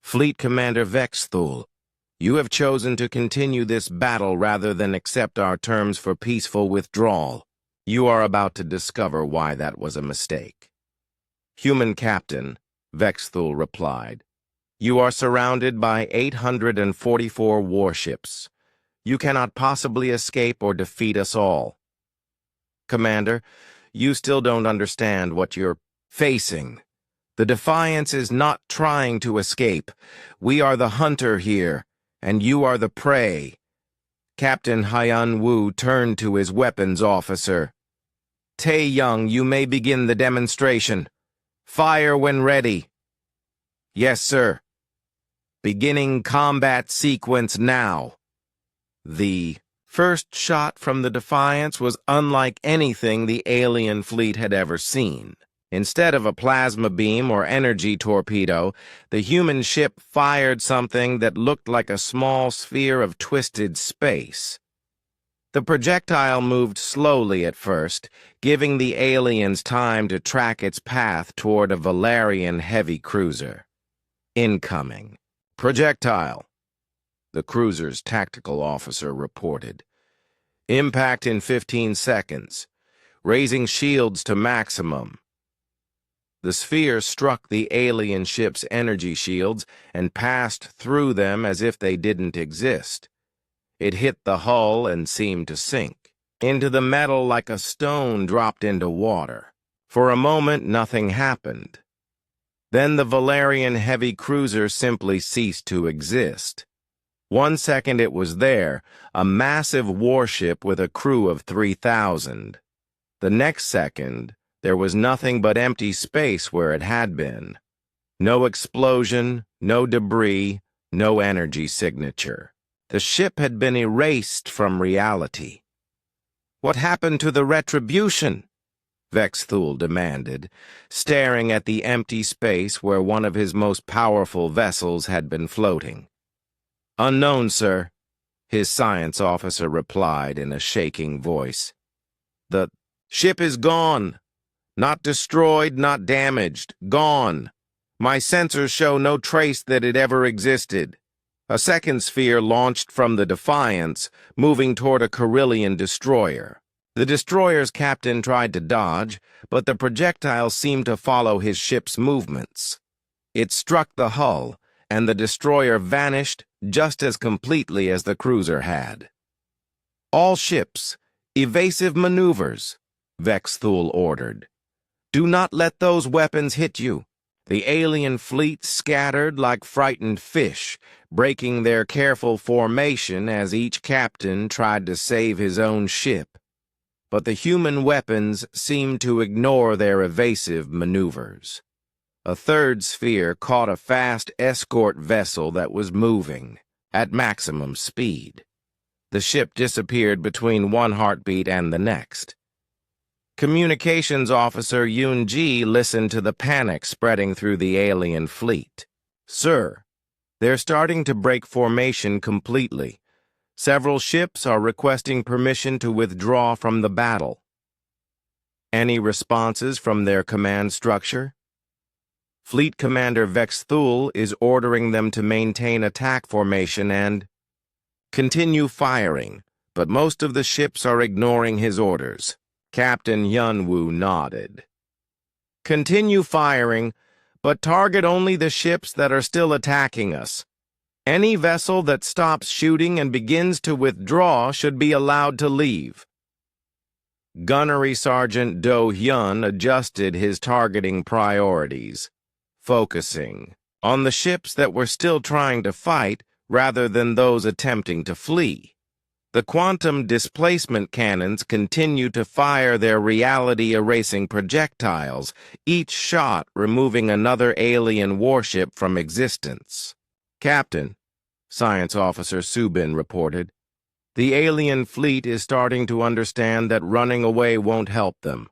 "Fleet Commander Vexthul, you have chosen to continue this battle rather than accept our terms for peaceful withdrawal. You are about to discover why that was a mistake." "Human Captain," Vexthul replied, "you are surrounded by 844 warships. You cannot possibly escape or defeat us all." "Commander, you still don't understand what you're facing. The Defiance is not trying to escape. We are the hunter here, and you are the prey." Captain Hyun-woo turned to his weapons officer. "Tae-young, you may begin the demonstration. Fire when ready." "Yes, sir." "Beginning combat sequence now." The first shot from the Defiance was unlike anything the alien fleet had ever seen. Instead of a plasma beam or energy torpedo, the human ship fired something that looked like a small sphere of twisted space. The projectile moved slowly at first, giving the aliens time to track its path toward a Valerian heavy cruiser. "Incoming. Projectile," the cruiser's tactical officer reported. "Impact in 15 seconds. Raising shields to maximum." The sphere struck the alien ship's energy shields and passed through them as if they didn't exist. It hit the hull and seemed to sink into the metal like a stone dropped into water. For a moment, nothing happened. Then the Valerian heavy cruiser simply ceased to exist. 1 second it was there, a massive warship with a crew of 3,000. The next second, there was nothing but empty space where it had been. No explosion, no debris, no energy signature. The ship had been erased from reality. "What happened to the retribution?" Vexthul demanded, staring at the empty space where one of his most powerful vessels had been floating. "Unknown, sir," his science officer replied in a shaking voice. "The ship is gone. Not destroyed, not damaged. Gone. My sensors show no trace that it ever existed." A second sphere launched from the Defiance, moving toward a Carillion destroyer. The destroyer's captain tried to dodge, but the projectile seemed to follow his ship's movements. It struck the hull, and the destroyer vanished just as completely as the cruiser had. "All ships, evasive maneuvers," Vexthul ordered. "Do not let those weapons hit you." The alien fleet scattered like frightened fish, breaking their careful formation as each captain tried to save his own ship. But the human weapons seemed to ignore their evasive maneuvers. A third sphere caught a fast escort vessel that was moving at maximum speed. The ship disappeared between one heartbeat and the next. Communications Officer Yun-ji listened to the panic spreading through the alien fleet. "Sir, they're starting to break formation completely. Several ships are requesting permission to withdraw from the battle." "Any responses from their command structure?" "Fleet Commander Vexthul is ordering them to maintain attack formation and continue firing, but most of the ships are ignoring his orders." Captain Yunwoo nodded. "Continue firing, but target only the ships that are still attacking us. Any vessel that stops shooting and begins to withdraw should be allowed to leave." Gunnery Sergeant Do Hyun adjusted his targeting priorities, focusing on the ships that were still trying to fight rather than those attempting to flee. The quantum displacement cannons continued to fire their reality-erasing projectiles, each shot removing another alien warship from existence. "Captain," Science Officer Subin reported, "the alien fleet is starting to understand that running away won't help them.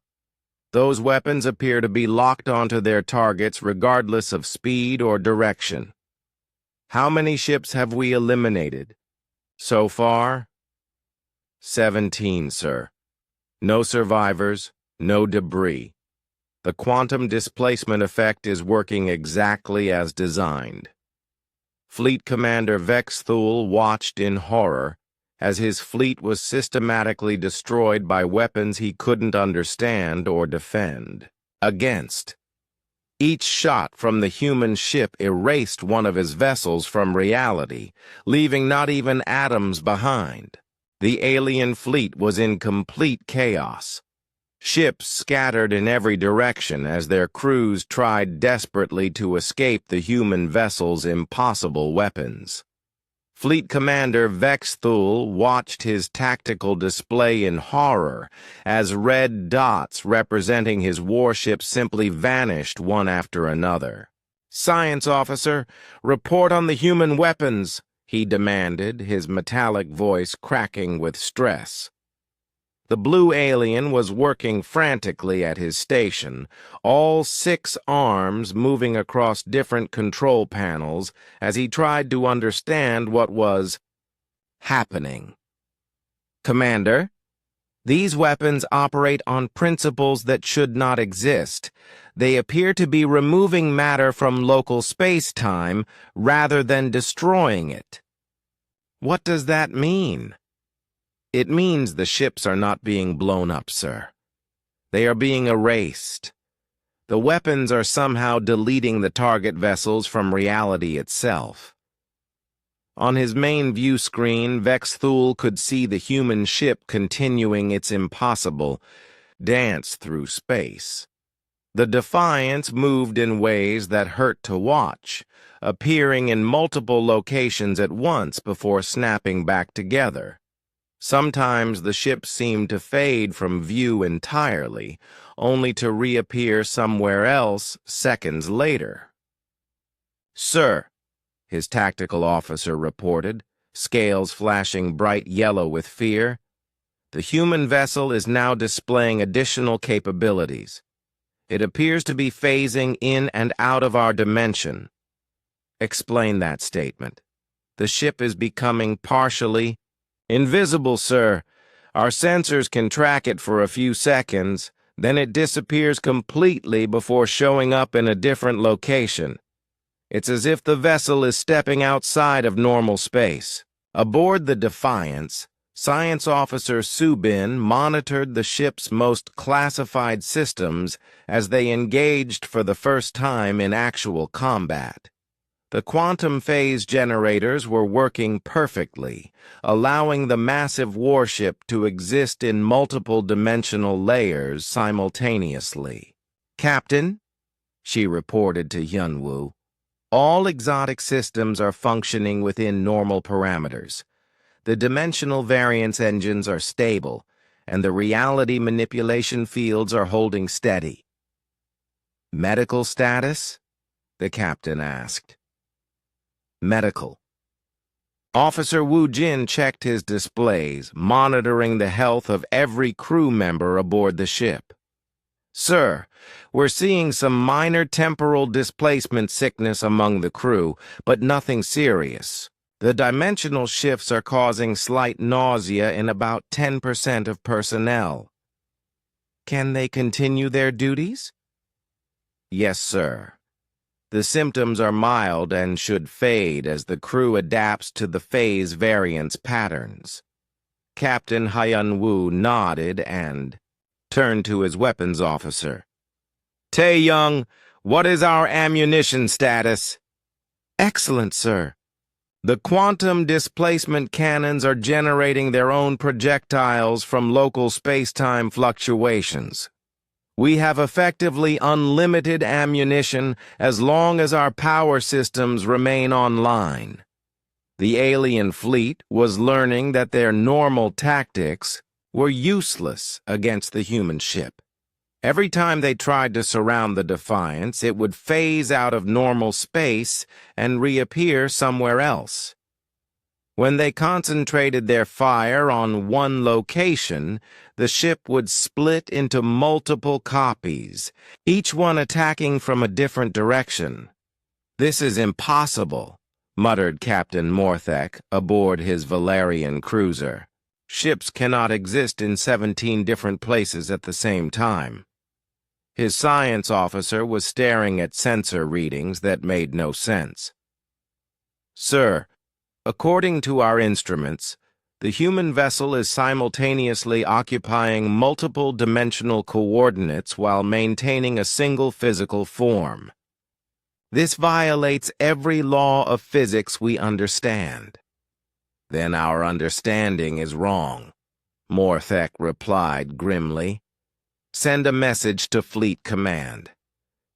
Those weapons appear to be locked onto their targets regardless of speed or direction." "How many ships have we eliminated?" "So far?" 17, sir. No survivors, no debris. The quantum displacement effect is working exactly as designed." Fleet Commander Vexthul watched in horror as his fleet was systematically destroyed by weapons he couldn't understand or defend against. Each shot from the human ship erased one of his vessels from reality, leaving not even atoms behind. The alien fleet was in complete chaos. Ships scattered in every direction as their crews tried desperately to escape the human vessel's impossible weapons. Fleet Commander Vexthul watched his tactical display in horror as red dots representing his warships simply vanished one after another. "Science Officer, report on the human weapons," he demanded, his metallic voice cracking with stress. The blue alien was working frantically at his station, all 6 arms moving across different control panels as he tried to understand what was happening. "Commander, these weapons operate on principles that should not exist. They appear to be removing matter from local space-time rather than destroying it." "What does that mean?" "It means the ships are not being blown up, sir. They are being erased. The weapons are somehow deleting the target vessels from reality itself." On his main view screen, Vexthul could see the human ship continuing its impossible dance through space. The Defiance moved in ways that hurt to watch, appearing in multiple locations at once before snapping back together. Sometimes the ship seemed to fade from view entirely, only to reappear somewhere else seconds later. "Sir," his tactical officer reported, scales flashing bright yellow with fear, "the human vessel is now displaying additional capabilities. It appears to be phasing in and out of our dimension." "Explain that statement." "The ship is becoming partially invisible, sir. Our sensors can track it for a few seconds, then it disappears completely before showing up in a different location. It's as if the vessel is stepping outside of normal space." Aboard the Defiance, Science Officer Subin monitored the ship's most classified systems as they engaged for the first time in actual combat. The quantum phase generators were working perfectly, allowing the massive warship to exist in multiple dimensional layers simultaneously. "Captain," she reported to Hyunwoo, "all exotic systems are functioning within normal parameters. The dimensional variance engines are stable, and the reality manipulation fields are holding steady." "Medical status?" the captain asked. "Medical." Officer Woo Jin checked his displays, monitoring the health of every crew member aboard the ship. "Sir, we're seeing some minor temporal displacement sickness among the crew, but nothing serious. The dimensional shifts are causing slight nausea in about 10% of personnel." "Can they continue their duties?" "Yes, sir. The symptoms are mild and should fade as the crew adapts to the phase variance patterns." Captain Hyun-woo nodded and turned to his weapons officer. "Tae-young, what is our ammunition status?" "Excellent, sir. The quantum displacement cannons are generating their own projectiles from local space-time fluctuations. We have effectively unlimited ammunition as long as our power systems remain online." The alien fleet was learning that their normal tactics were useless against the human ship. Every time they tried to surround the Defiance, it would phase out of normal space and reappear somewhere else. When they concentrated their fire on one location, the ship would split into multiple copies, each one attacking from a different direction. "This is impossible," muttered Captain Morthek aboard his Valerian cruiser. "Ships cannot exist in 17 different places at the same time." His science officer was staring at sensor readings that made no sense. "Sir, according to our instruments, the human vessel is simultaneously occupying multiple dimensional coordinates while maintaining a single physical form. This violates every law of physics we understand." "Then our understanding is wrong," Morthek replied grimly. "Send a message to Fleet Command.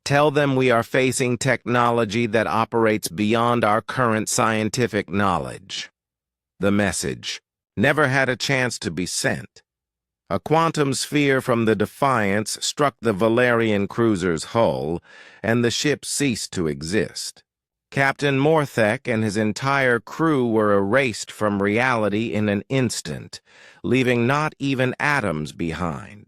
Tell them we are facing technology that operates beyond our current scientific knowledge." The message never had a chance to be sent. A quantum sphere from the Defiance struck the Valerian cruiser's hull, and the ship ceased to exist. Captain Morthek and his entire crew were erased from reality in an instant, leaving not even atoms behind.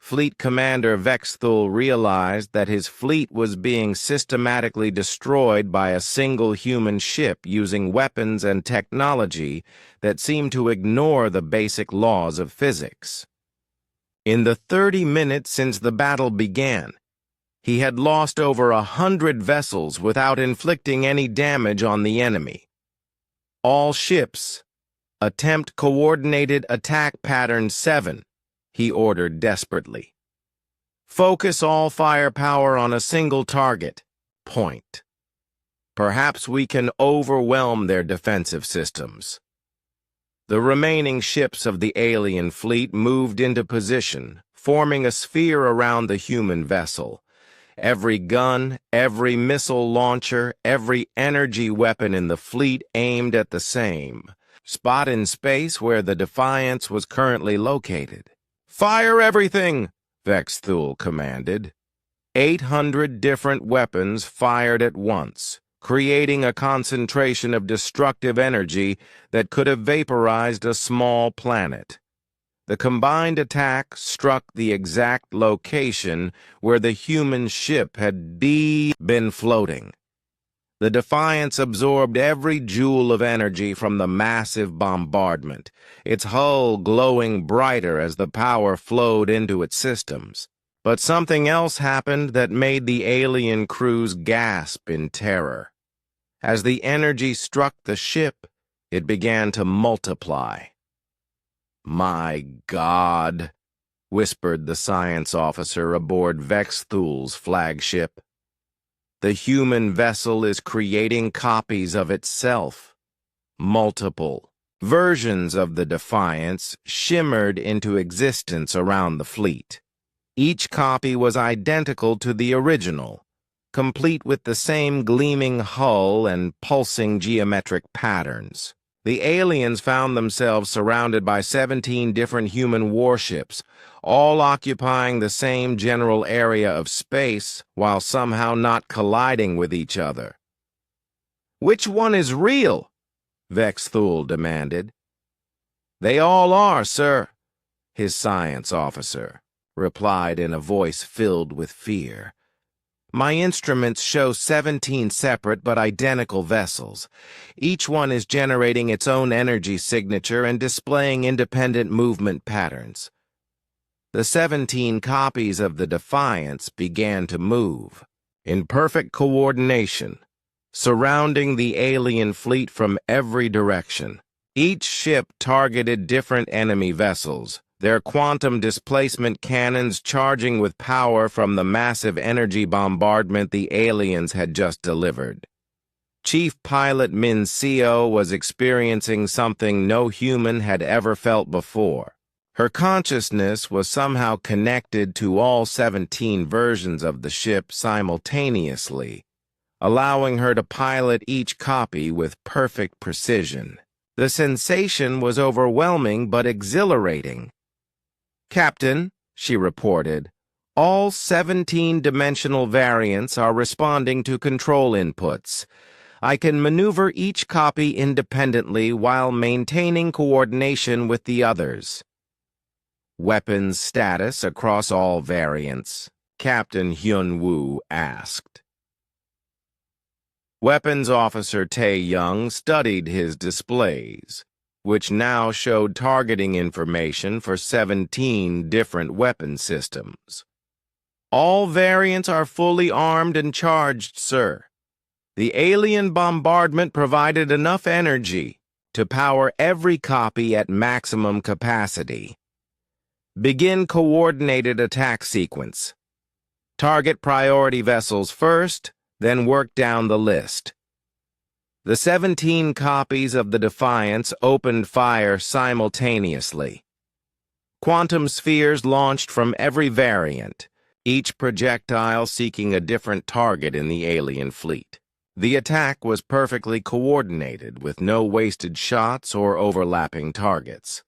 Fleet Commander Vexthul realized that his fleet was being systematically destroyed by a single human ship using weapons and technology that seemed to ignore the basic laws of physics. In the 30 minutes since the battle began, he had lost over 100 vessels without inflicting any damage on the enemy. "All ships, attempt coordinated attack pattern 7, he ordered desperately. "Focus all firepower on a single target. Point. Perhaps we can overwhelm their defensive systems." The remaining ships of the alien fleet moved into position, forming a sphere around the human vessel. Every gun, every missile launcher, every energy weapon in the fleet aimed at the same spot in space where the Defiance was currently located. "Fire everything!" Vexthul commanded. 800 different weapons fired at once, creating a concentration of destructive energy that could have vaporized a small planet. The combined attack struck the exact location where the human ship had been floating. The Defiance absorbed every joule of energy from the massive bombardment, its hull glowing brighter as the power flowed into its systems. But something else happened that made the alien crews gasp in terror. As the energy struck the ship, it began to multiply. "My God," whispered the science officer aboard Vexthul's flagship. The human vessel is creating copies of itself. Multiple versions of the Defiance shimmered into existence around the fleet. Each copy was identical to the original, complete with the same gleaming hull and pulsing geometric patterns. The aliens found themselves surrounded by 17 different human warships, all occupying the same general area of space while somehow not colliding with each other. "Which one is real?" Vex Thule demanded. "They all are, sir," his science officer replied in a voice filled with fear. "My instruments show 17 separate but identical vessels. Each one is generating its own energy signature and displaying independent movement patterns." The 17 copies of the Defiance began to move, in perfect coordination, surrounding the alien fleet from every direction. Each ship targeted different enemy vessels, their quantum displacement cannons charging with power from the massive energy bombardment the aliens had just delivered. Chief Pilot Min Seo was experiencing something no human had ever felt before. Her consciousness was somehow connected to all 17 versions of the ship simultaneously, allowing her to pilot each copy with perfect precision. The sensation was overwhelming but exhilarating. "Captain," she reported, "all 17-dimensional variants are responding to control inputs. I can maneuver each copy independently while maintaining coordination with the others." "Weapons status across all variants?" Captain Hyun-woo asked. Weapons Officer Tae-young studied his displays, which now showed targeting information for 17 different weapon systems. "All variants are fully armed and charged, sir. The alien bombardment provided enough energy to power every copy at maximum capacity. Begin coordinated attack sequence. Target priority vessels first, then work down the list." The 17 copies of the Defiance opened fire simultaneously. Quantum spheres launched from every variant, each projectile seeking a different target in the alien fleet. The attack was perfectly coordinated, with no wasted shots or overlapping targets.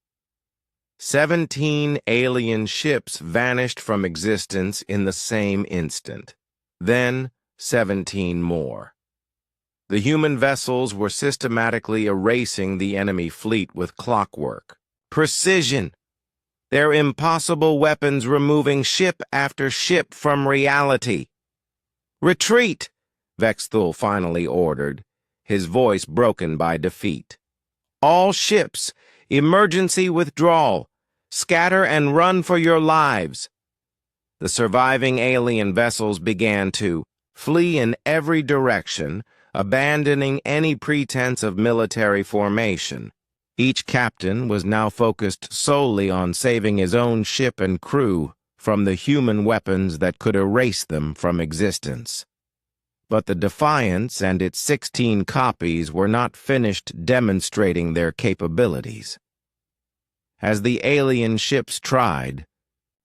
17 alien ships vanished from existence in the same instant. Then 17 more. The human vessels were systematically erasing the enemy fleet with clockwork precision, their impossible weapons removing ship after ship from reality. "Retreat!" Vexthul finally ordered, his voice broken by defeat. "All ships, emergency withdrawal. Scatter and run for your lives." The surviving alien vessels began to flee in every direction, abandoning any pretense of military formation. Each captain was now focused solely on saving his own ship and crew from the human weapons that could erase them from existence. But the Defiance and its 16 copies were not finished demonstrating their capabilities. As the alien ships tried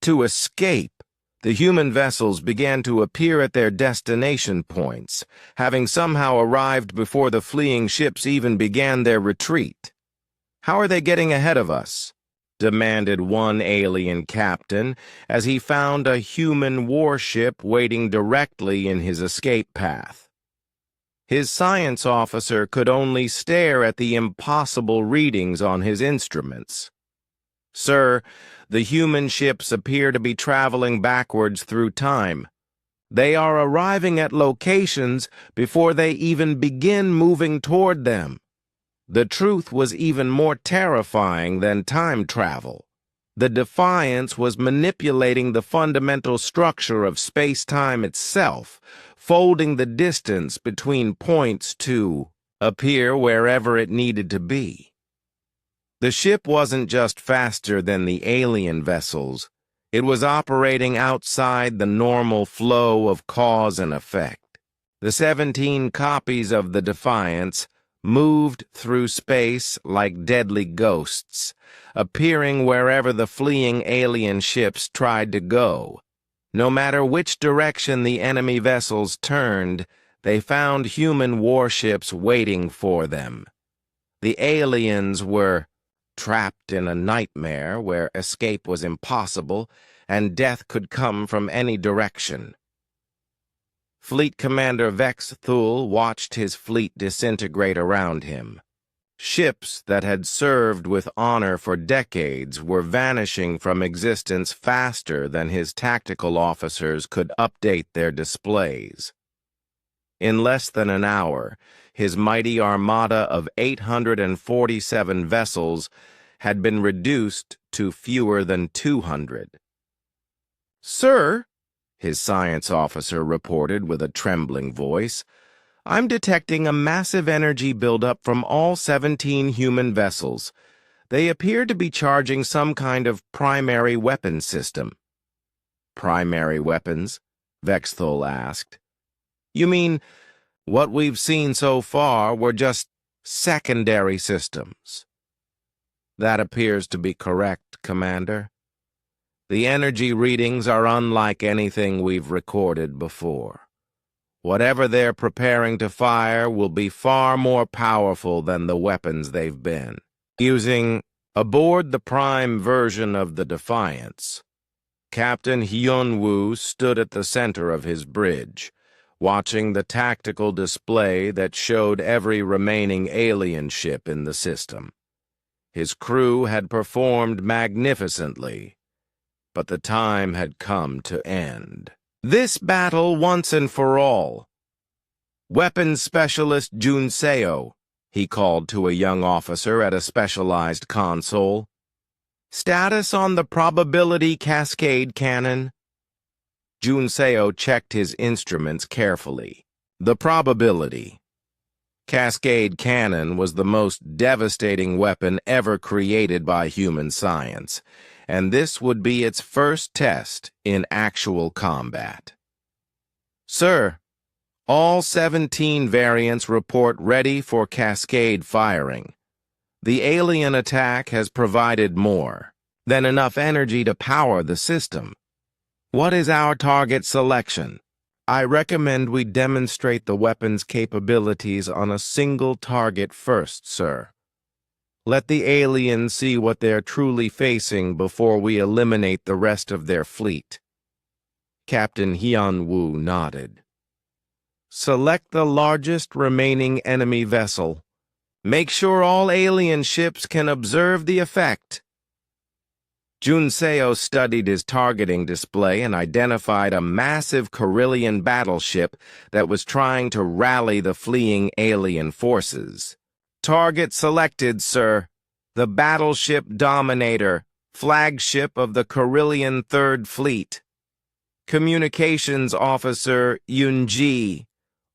to escape, the human vessels began to appear at their destination points, having somehow arrived before the fleeing ships even began their retreat. "How are they getting ahead of us?" demanded one alien captain as he found a human warship waiting directly in his escape path. His science officer could only stare at the impossible readings on his instruments. "Sir, the human ships appear to be traveling backwards through time. They are arriving at locations before they even begin moving toward them." The truth was even more terrifying than time travel. The Defiance was manipulating the fundamental structure of space-time itself, folding the distance between points to appear wherever it needed to be. The ship wasn't just faster than the alien vessels, it was operating outside the normal flow of cause and effect. The 17 copies of the Defiance moved through space like deadly ghosts, appearing wherever the fleeing alien ships tried to go. No matter which direction the enemy vessels turned, they found human warships waiting for them. The aliens were trapped in a nightmare where escape was impossible and death could come from any direction. Fleet Commander Vex Thul watched his fleet disintegrate around him. Ships that had served with honor for decades were vanishing from existence faster than his tactical officers could update their displays. In less than an hour, his mighty armada of 847 vessels had been reduced to fewer than 200. "Sir," his science officer reported with a trembling voice, "I'm detecting a massive energy buildup from all 17 human vessels. They appear to be charging some kind of primary weapon system." "Primary weapons?" Vex Thul asked. "You mean what we've seen so far were just secondary systems?" "That appears to be correct, Commander. The energy readings are unlike anything we've recorded before. Whatever they're preparing to fire will be far more powerful than the weapons they've been using." Aboard the prime version of the Defiance, Captain Hyun-woo stood at the center of his bridge, watching the tactical display that showed every remaining alien ship in the system. His crew had performed magnificently, but the time had come to end. "This battle once and for all. Weapons Specialist Jun Seo," he called to a young officer at a specialized console. "Status on the probability cascade cannon." Jun Seo checked his instruments carefully. The probability cascade cannon was the most devastating weapon ever created by human science, and this would be its first test in actual combat. "Sir, all 17 variants report ready for cascade firing. The alien attack has provided more than enough energy to power the system. What is our target selection?" "I recommend we demonstrate the weapon's capabilities on a single target first, sir. Let the aliens see what they're truly facing before we eliminate the rest of their fleet." Captain Hyun-woo nodded. "Select the largest remaining enemy vessel. Make sure all alien ships can observe the effect." Jun Seo studied his targeting display and identified a massive Carillion battleship that was trying to rally the fleeing alien forces. "Target selected, sir. The battleship Dominator, flagship of the Carillion Third Fleet. Communications Officer Yun-ji.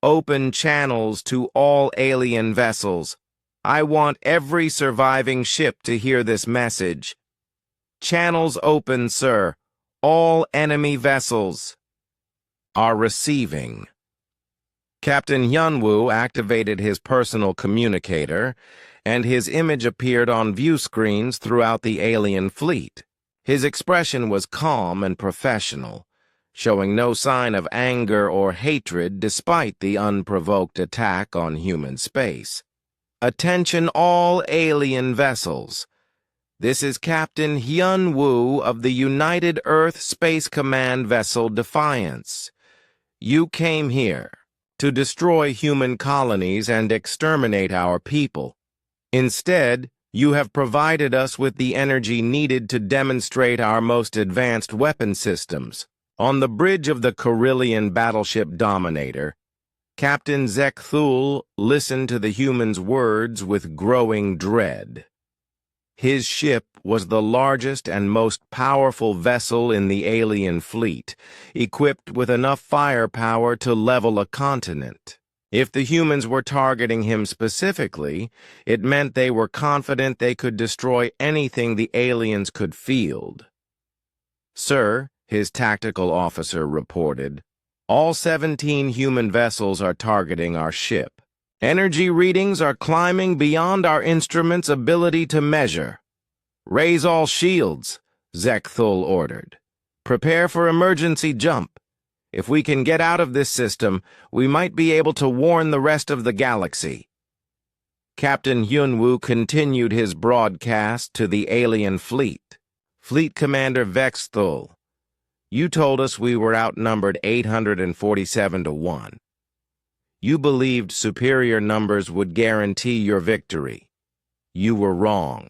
Open channels to all alien vessels. I want every surviving ship to hear this message. Channels open, sir. All enemy vessels are receiving." Captain Hyun-woo activated his personal communicator, and his image appeared on view screens throughout the alien fleet. His expression was calm and professional, showing no sign of anger or hatred despite the unprovoked attack on human space. "Attention all alien vessels. This is Captain Hyun-woo of the United Earth Space Command vessel Defiance. You came here to destroy human colonies and exterminate our people. Instead, you have provided us with the energy needed to demonstrate our most advanced weapon systems." On the bridge of the Carillion battleship Dominator, Captain Vex Thul listened to the humans' words with growing dread. His ship was the largest and most powerful vessel in the alien fleet, equipped with enough firepower to level a continent. If the humans were targeting him specifically, it meant they were confident they could destroy anything the aliens could field. "Sir," his tactical officer reported, All 17 human vessels are targeting our ship. Energy readings are climbing beyond our instrument's ability to measure. Raise all shields, Zekthul ordered. Prepare for emergency jump. If we can get out of this system, we might be able to warn the rest of the galaxy. Captain Hyunwoo continued his broadcast to the alien fleet. Fleet Commander Vexthul, you told us we were outnumbered 847 to 1. You believed superior numbers would guarantee your victory. You were wrong.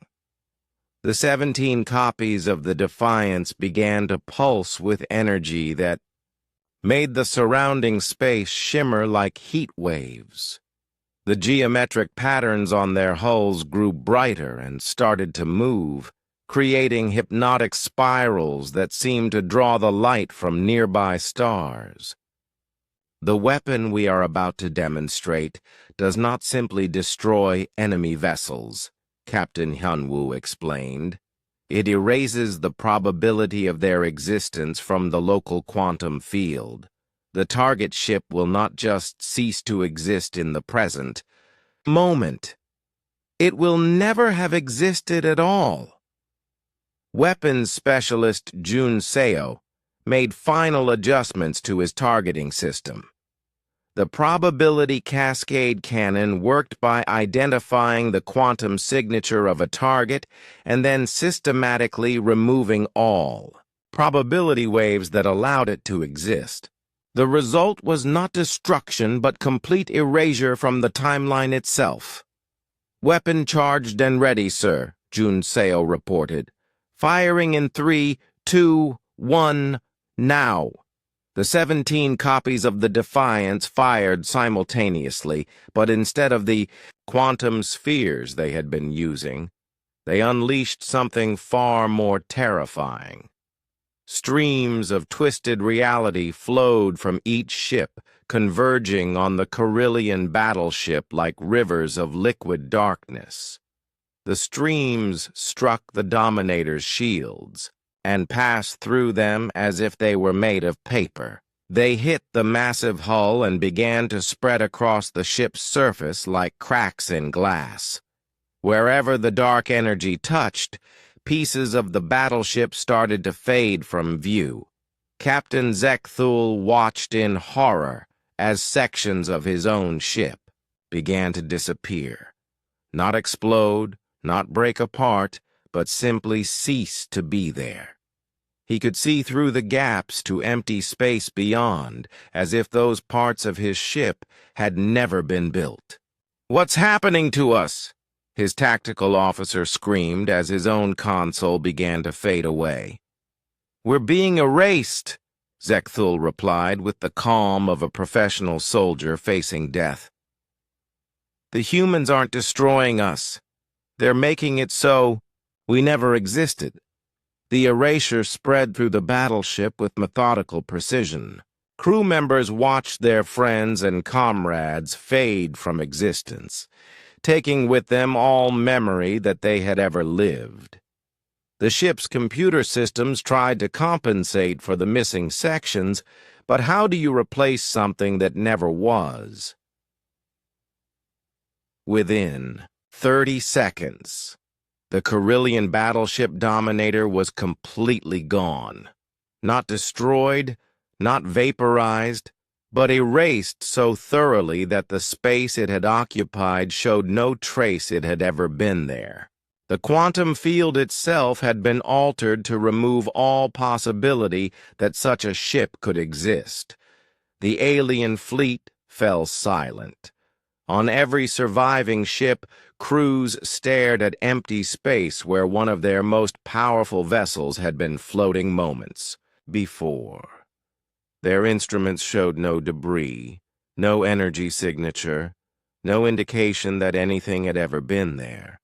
The 17 copies of the Defiance began to pulse with energy that made the surrounding space shimmer like heat waves. The geometric patterns on their hulls grew brighter and started to move, creating hypnotic spirals that seemed to draw the light from nearby stars. The weapon we are about to demonstrate does not simply destroy enemy vessels, Captain Hyunwoo explained. It erases the probability of their existence from the local quantum field. The target ship will not just cease to exist in the present moment. It will never have existed at all. Weapons specialist Jun Seo made final adjustments to his targeting system. The probability cascade cannon worked by identifying the quantum signature of a target and then systematically removing all probability waves that allowed it to exist. The result was not destruction but complete erasure from the timeline itself. Weapon charged and ready, sir, Jun Seo reported. Firing in 3, 2, 1, now. The 17 copies of the Defiance fired simultaneously, but instead of the quantum spheres they had been using, they unleashed something far more terrifying. Streams of twisted reality flowed from each ship, converging on the Carillion battleship like rivers of liquid darkness. The streams struck the Dominator's shields and passed through them as if they were made of paper. They hit the massive hull and began to spread across the ship's surface like cracks in glass. Wherever the dark energy touched, pieces of the battleship started to fade from view. Captain Zekthul watched in horror as sections of his own ship began to disappear. Not explode, not break apart, but simply cease to be there. He could see through the gaps to empty space beyond, as if those parts of his ship had never been built. "What's happening to us?" his tactical officer screamed as his own console began to fade away. "We're being erased," Zekthul replied with the calm of a professional soldier facing death. "The humans aren't destroying us. They're making it so we never existed." The erasure spread through the battleship with methodical precision. Crew members watched their friends and comrades fade from existence, taking with them all memory that they had ever lived. The ship's computer systems tried to compensate for the missing sections, but how do you replace something that never was? Within 30 seconds, the Carillion battleship Dominator was completely gone. Not destroyed, not vaporized, but erased so thoroughly that the space it had occupied showed no trace it had ever been there. The quantum field itself had been altered to remove all possibility that such a ship could exist. The alien fleet fell silent. On every surviving ship, crews stared at empty space where one of their most powerful vessels had been floating moments before. Their instruments showed no debris, no energy signature, no indication that anything had ever been there.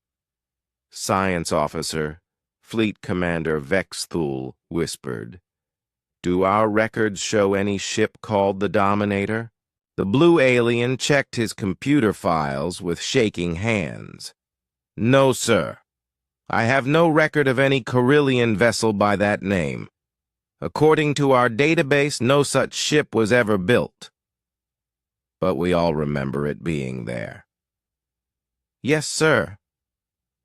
Science Officer, Fleet Commander Vexthul whispered, "Do our records show any ship called the Dominator?" The blue alien checked his computer files with shaking hands. "No, sir. I have no record of any Carillion vessel by that name." According to our database, no such ship was ever built. But we all remember it being there. Yes, sir.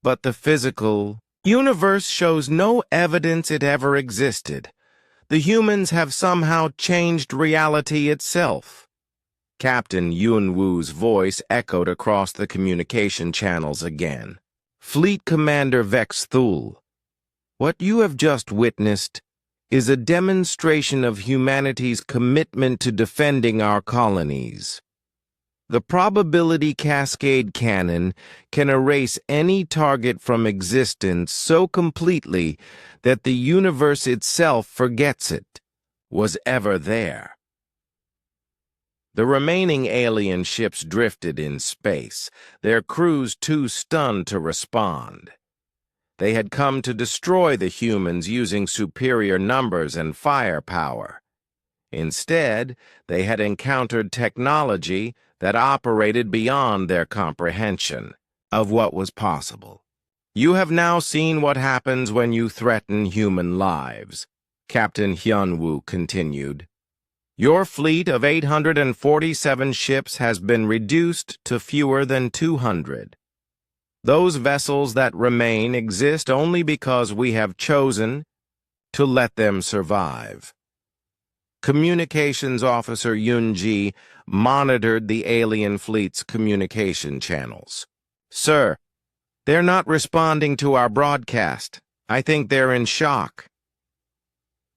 But the physical universe shows no evidence it ever existed. The humans have somehow changed reality itself. Captain Yun-Woo's voice echoed across the communication channels again. Fleet Commander Vex Thul, what you have just witnessed is a demonstration of humanity's commitment to defending our colonies. The probability cascade cannon can erase any target from existence so completely that the universe itself forgets it was ever there. The remaining alien ships drifted in space, their crews too stunned to respond. They had come to destroy the humans using superior numbers and firepower. Instead, they had encountered technology that operated beyond their comprehension of what was possible. You have now seen what happens when you threaten human lives, Captain Hyun-Woo continued. Your fleet of 847 ships has been reduced to fewer than 200. Those vessels that remain exist only because we have chosen to let them survive. Communications Officer Yun-Ji monitored the alien fleet's communication channels. Sir, they're not responding to our broadcast. I think they're in shock.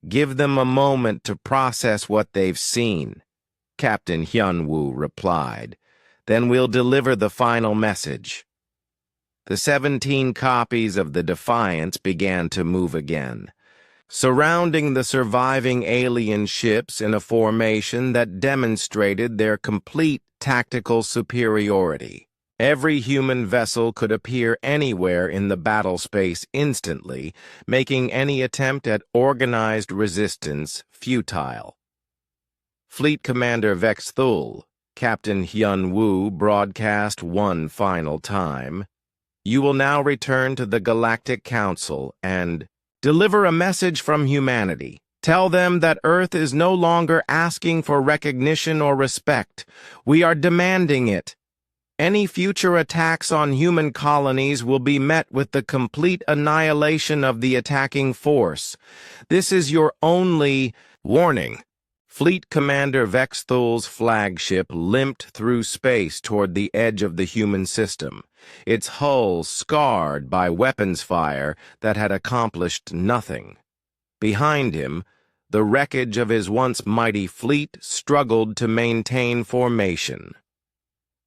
Give them a moment to process what they've seen, Captain Hyun-Woo replied. Then we'll deliver the final message. The 17 copies of the Defiance began to move again, surrounding the surviving alien ships in a formation that demonstrated their complete tactical superiority. Every human vessel could appear anywhere in the battle space instantly, making any attempt at organized resistance futile. Fleet Commander Vex Thul, Captain Hyun-Woo broadcast one final time. You will now return to the Galactic Council and deliver a message from humanity. Tell them that Earth is no longer asking for recognition or respect. We are demanding it. Any future attacks on human colonies will be met with the complete annihilation of the attacking force. This is your only warning. Fleet Commander Vex Thul's flagship limped through space toward the edge of the human system, its hull scarred by weapons fire that had accomplished nothing. Behind him, the wreckage of his once mighty fleet struggled to maintain formation.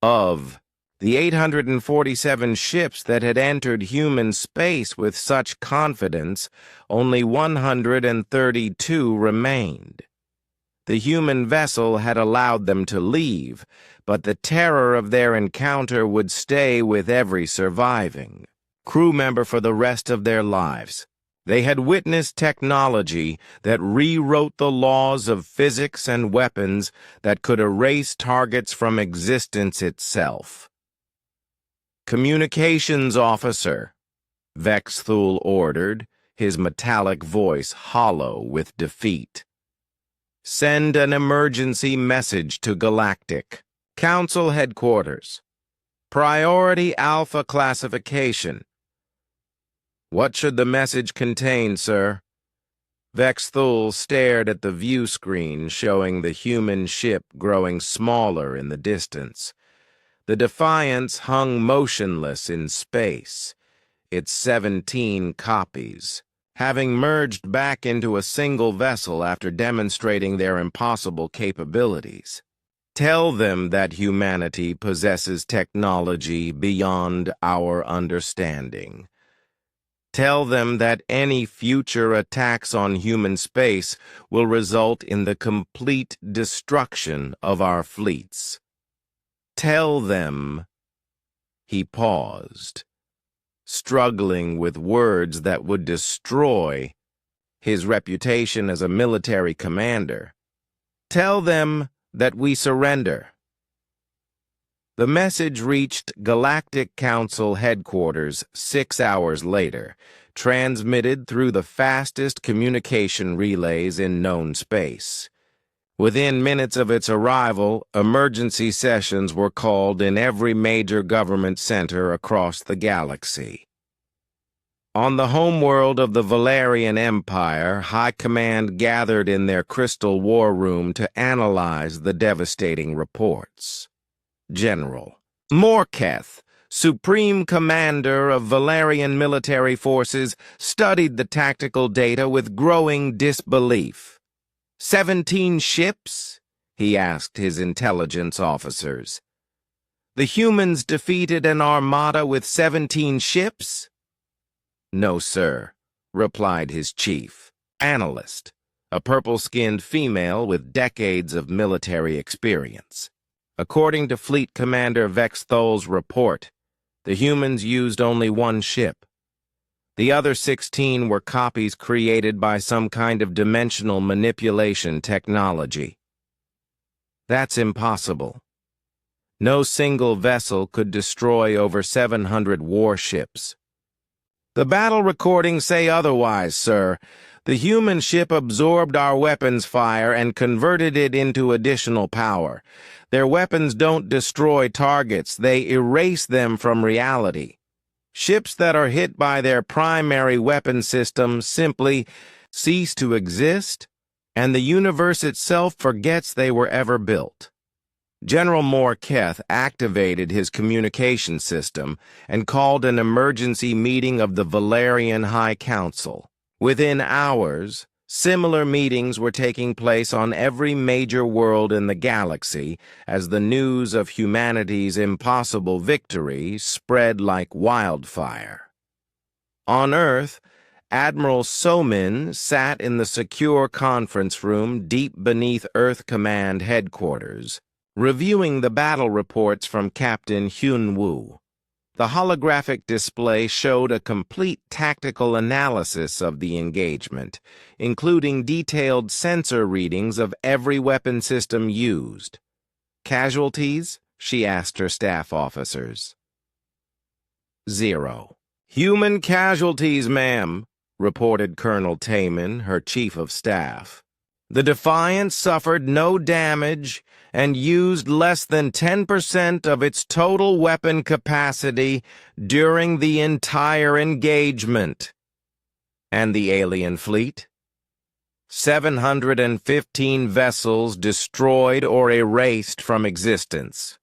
Of the 847 ships that had entered human space with such confidence, only 132 remained. The human vessel had allowed them to leave, but the terror of their encounter would stay with every surviving crew member for the rest of their lives. They had witnessed technology that rewrote the laws of physics and weapons that could erase targets from existence itself. Communications Officer, Vex Thul ordered, his metallic voice hollow with defeat. Send an emergency message to Galactic Council Headquarters. Priority Alpha classification. What should the message contain, sir? Vex Thul stared at the view screen showing the human ship growing smaller in the distance. The Defiance hung motionless in space, its 17 copies, having merged back into a single vessel after demonstrating their impossible capabilities. Tell them that humanity possesses technology beyond our understanding. Tell them that any future attacks on human space will result in the complete destruction of our fleets. Tell them. He paused, struggling with words that would destroy his reputation as a military commander. Tell them that we surrender. The message reached Galactic Council headquarters 6 hours later, transmitted through the fastest communication relays in known space. Within minutes of its arrival, emergency sessions were called in every major government center across the galaxy. On the homeworld of the Valerian Empire, High Command gathered in their crystal war room to analyze the devastating reports. General Morketh, Supreme Commander of Valerian military forces, studied the tactical data with growing disbelief. 17 ships? He asked his intelligence officers. The humans defeated an armada with 17 ships? No, sir, replied his chief, analyst, a purple-skinned female with decades of military experience. According to Fleet Commander Vex Thol's report, the humans used only one ship. The other 16 were copies created by some kind of dimensional manipulation technology. That's impossible. No single vessel could destroy over 700 warships. The battle recordings say otherwise, sir. The human ship absorbed our weapons fire and converted it into additional power. Their weapons don't destroy targets, they erase them from reality. Ships that are hit by their primary weapon system simply cease to exist, and the universe itself forgets they were ever built. General Morketh activated his communication system and called an emergency meeting of the Valerian High Council. Within hours, similar meetings were taking place on every major world in the galaxy as the news of humanity's impossible victory spread like wildfire. On Earth, Admiral Somin sat in the secure conference room deep beneath Earth Command headquarters, reviewing the battle reports from Captain Hyun-woo. The holographic display showed a complete tactical analysis of the engagement, including detailed sensor readings of every weapon system used. Casualties? She asked her staff officers. 0. Human casualties, ma'am, reported Colonel Taman, her chief of staff. The Defiant suffered no damage and used less than 10% of its total weapon capacity during the entire engagement. And the alien fleet? 715 vessels destroyed or erased from existence.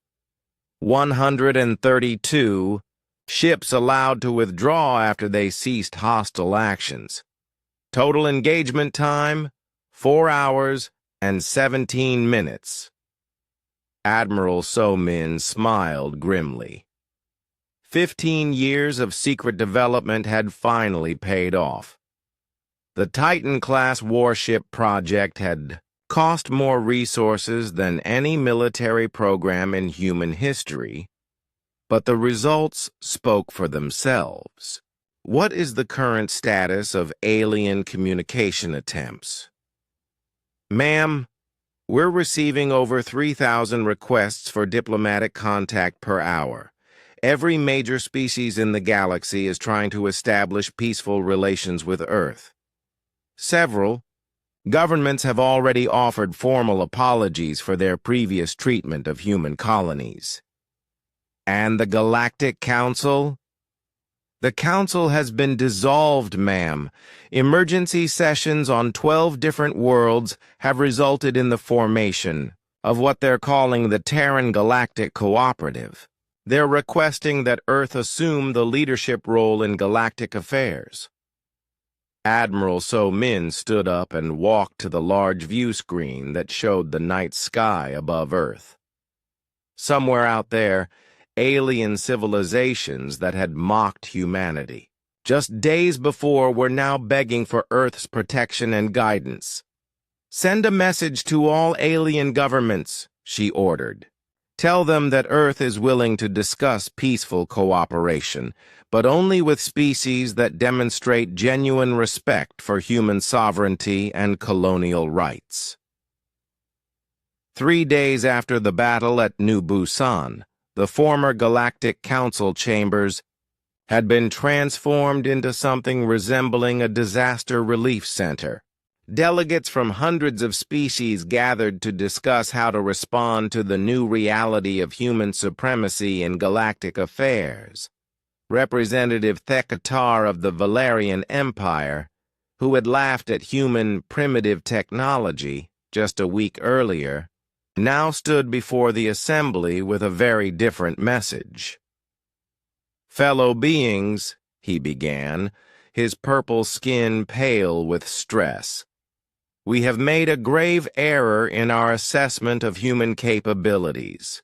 132 ships allowed to withdraw after they ceased hostile actions. Total engagement time, 4 hours and 17 minutes. Admiral So-min smiled grimly. 15 years of secret development had finally paid off. The Titan-class warship project had cost more resources than any military program in human history, but the results spoke for themselves. What is the current status of alien communication attempts? Ma'am, we're receiving over 3,000 requests for diplomatic contact per hour. Every major species in the galaxy is trying to establish peaceful relations with Earth. Several governments have already offered formal apologies for their previous treatment of human colonies. And the Galactic Council? The Council has been dissolved, ma'am. Emergency sessions on 12 different worlds have resulted in the formation of what they're calling the Terran Galactic Cooperative. They're requesting that Earth assume the leadership role in galactic affairs. Admiral So-min stood up and walked to the large view screen that showed the night sky above Earth. Somewhere out there, alien civilizations that had mocked humanity just days before were now begging for Earth's protection and guidance. Send a message to all alien governments, she ordered. Tell them that Earth is willing to discuss peaceful cooperation, but only with species that demonstrate genuine respect for human sovereignty and colonial rights. 3 days after the battle at New Busan, the former Galactic Council chambers had been transformed into something resembling a disaster relief center. Delegates from hundreds of species gathered to discuss how to respond to the new reality of human supremacy in galactic affairs. Representative Thekatar of the Valerian Empire, who had laughed at human primitive technology just a week earlier, now stood before the assembly with a very different message. "Fellow beings," he began, his purple skin pale with stress, "we have made a grave error in our assessment of human capabilities.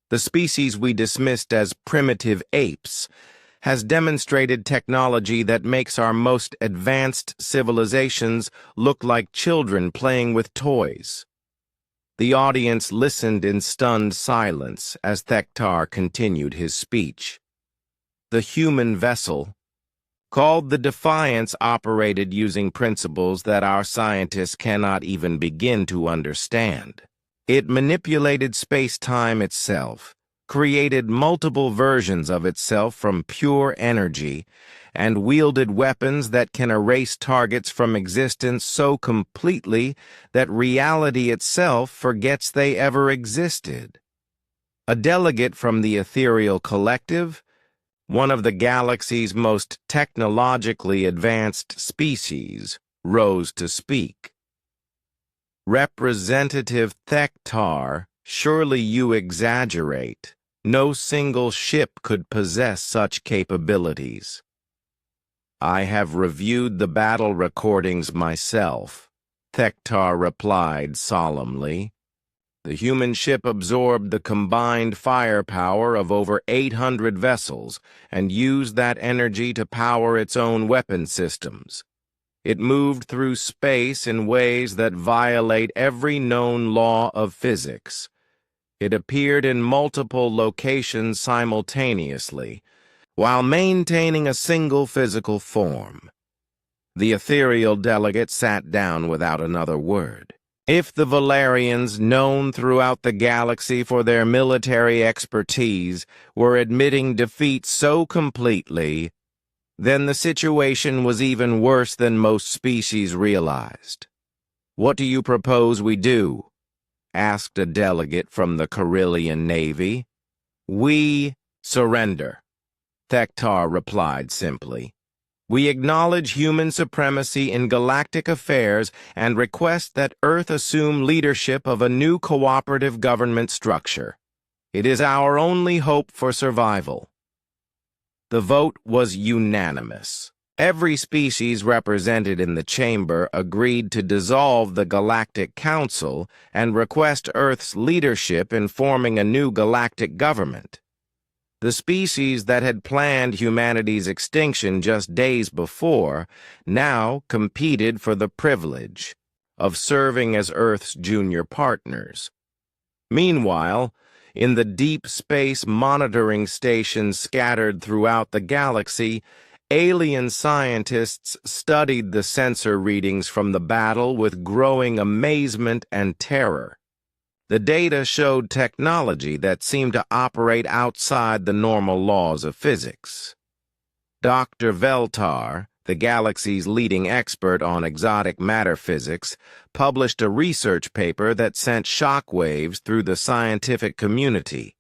The species we dismissed as primitive apes has demonstrated technology that makes our most advanced civilizations look like children playing with toys." The audience listened in stunned silence as Thektar continued his speech. The human vessel, called the Defiance, operated using principles that our scientists cannot even begin to understand. It manipulated space-time itself, created multiple versions of itself from pure energy, and wielded weapons that can erase targets from existence so completely that reality itself forgets they ever existed. A delegate from the Ethereal Collective, one of the galaxy's most technologically advanced species, rose to speak. "Representative Thektar, surely you exaggerate. No single ship could possess such capabilities." "I have reviewed the battle recordings myself," Thektar replied solemnly. "The human ship absorbed the combined firepower of over 800 vessels and used that energy to power its own weapon systems. It moved through space in ways that violate every known law of physics. It appeared in multiple locations simultaneously, while maintaining a single physical form." The ethereal delegate sat down without another word. If the Valerians, known throughout the galaxy for their military expertise, were admitting defeat so completely, then the situation was even worse than most species realized. "What do you propose we do?" asked a delegate from the Carillion Navy. "We surrender," Thektar replied simply. "We acknowledge human supremacy in galactic affairs and request that Earth assume leadership of a new cooperative government structure. It is our only hope for survival." The vote was unanimous. Every species represented in the chamber agreed to dissolve the Galactic Council and request Earth's leadership in forming a new galactic government. The species that had planned humanity's extinction just days before now competed for the privilege of serving as Earth's junior partners. Meanwhile, in the deep space monitoring stations scattered throughout the galaxy, alien scientists studied the sensor readings from the battle with growing amazement and terror. The data showed technology that seemed to operate outside the normal laws of physics. Dr. Veltar, the galaxy's leading expert on exotic matter physics, published a research paper that sent shockwaves through the scientific community.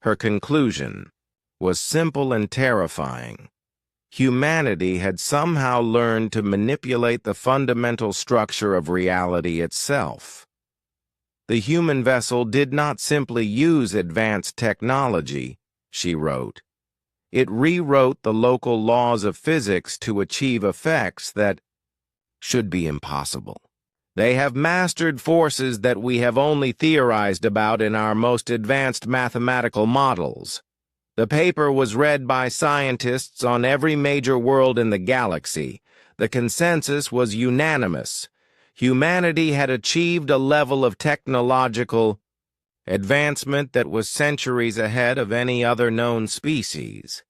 Her conclusion was simple and terrifying. Humanity had somehow learned to manipulate the fundamental structure of reality itself. The human vessel did not simply use advanced technology, she wrote. It rewrote the local laws of physics to achieve effects that should be impossible. They have mastered forces that we have only theorized about in our most advanced mathematical models. The paper was read by scientists on every major world in the galaxy. The consensus was unanimous. Humanity had achieved a level of technological advancement that was centuries ahead of any other known species.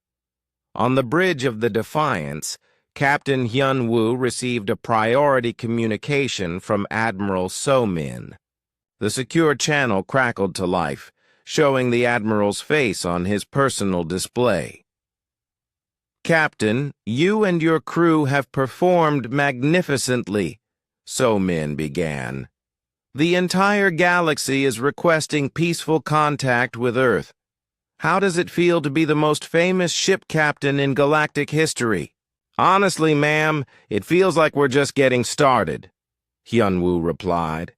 On the bridge of the Defiance, Captain Hyun-woo received a priority communication from Admiral So-min. The secure channel crackled to life, showing the Admiral's face on his personal display. Captain, you and your crew have performed magnificently, So Min began. The entire galaxy is requesting peaceful contact with Earth. How does it feel to be the most famous ship captain in galactic history? Honestly, ma'am, it feels like we're just getting started, Hyunwoo replied.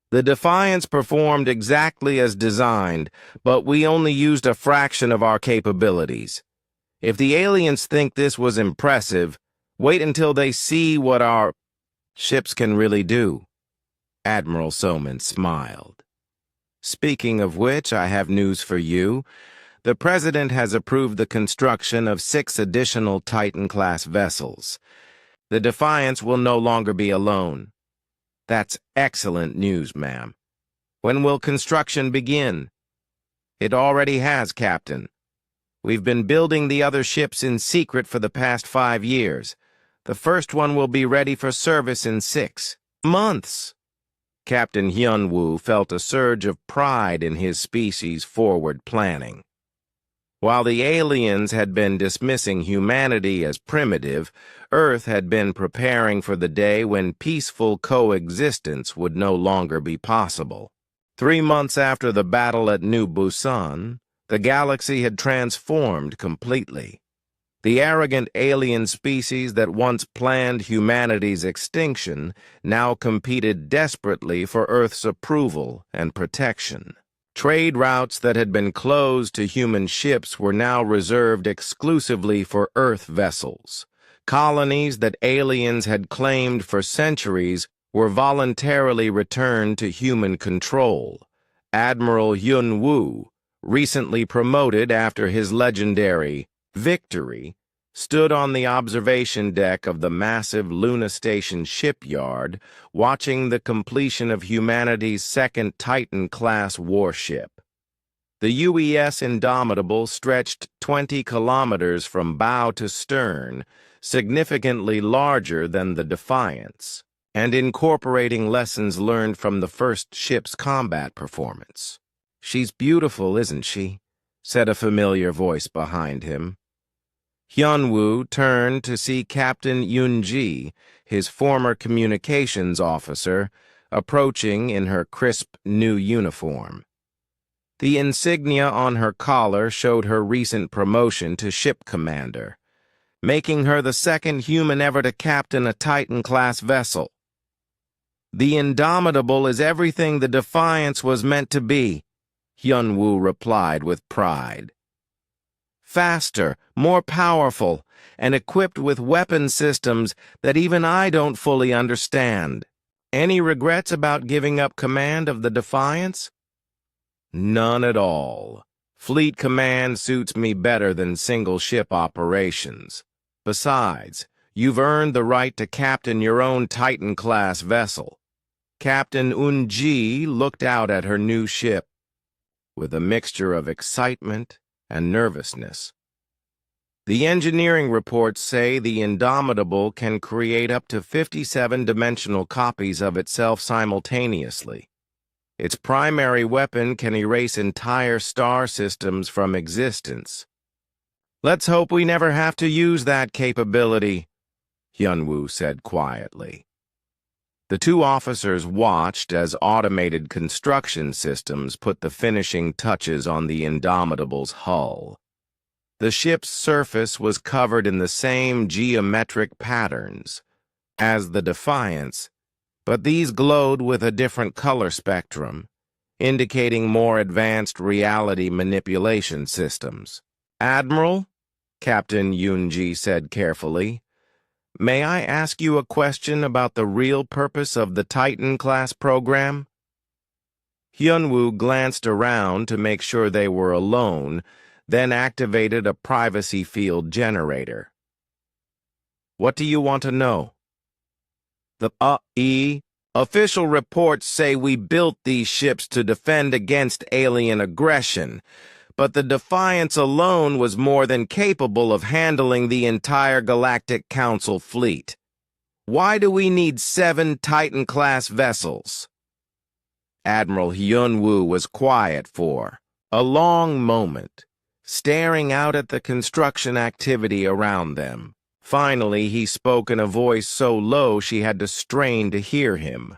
The Defiance performed exactly as designed, but we only used a fraction of our capabilities. If the aliens think this was impressive, wait until they see what our ships can really do. Admiral Soman smiled. Speaking of which, I have news for you. The President has approved the construction of 6 additional Titan-class vessels. The Defiance will no longer be alone. That's excellent news, ma'am. When will construction begin? It already has, Captain. We've been building the other ships in secret for the past 5 years. The first one will be ready for service in 6 months. Captain Hyunwoo felt a surge of pride in his species' forward planning. While the aliens had been dismissing humanity as primitive, Earth had been preparing for the day when peaceful coexistence would no longer be possible. 3 months after the battle at New Busan, the galaxy had transformed completely. The arrogant alien species that once planned humanity's extinction now competed desperately for Earth's approval and protection. Trade routes that had been closed to human ships were now reserved exclusively for Earth vessels. Colonies that aliens had claimed for centuries were voluntarily returned to human control. Admiral Hyunwoo, recently promoted after his legendary victory, stood on the observation deck of the massive Luna Station shipyard, watching the completion of humanity's second Titan-class warship. The UES Indomitable stretched 20 kilometers from bow to stern, significantly larger than the Defiance, and incorporating lessons learned from the first ship's combat performance. "She's beautiful, isn't she?" said a familiar voice behind him. Hyunwoo turned to see Captain Yoon-ji, his former communications officer, approaching in her crisp new uniform. The insignia on her collar showed her recent promotion to ship commander, making her the second human ever to captain a Titan-class vessel. "The Indomitable is everything the Defiance was meant to be," Hyunwoo replied with pride. "Faster, more powerful, and equipped with weapon systems that even I don't fully understand. Any regrets about giving up command of the Defiance?" "None at all. Fleet command suits me better than single-ship operations. Besides, you've earned the right to captain your own Titan-class vessel." Captain Eun-ji looked out at her new ship with a mixture of excitement and nervousness. "The engineering reports say the Indomitable can create up to 57-dimensional copies of itself simultaneously. Its primary weapon can erase entire star systems from existence. Let's hope we never have to use that capability," Hyunwoo said quietly. The 2 officers watched as automated construction systems put the finishing touches on the Indomitable's hull. The ship's surface was covered in the same geometric patterns as the Defiance, but these glowed with a different color spectrum, indicating more advanced reality manipulation systems. "Admiral," Captain Yoon-ji said carefully, "may I ask you a question about the real purpose of the Titan-class program?" Hyunwoo glanced around to make sure they were alone, then activated a privacy field generator. "What do you want to know?" Official reports say we built these ships to defend against alien aggression, but the Defiance alone was more than capable of handling the entire Galactic Council fleet. Why do we need 7 Titan-class vessels?" Admiral Hyunwoo was quiet for a long moment, staring out at the construction activity around them. Finally, he spoke in a voice so low she had to strain to hear him.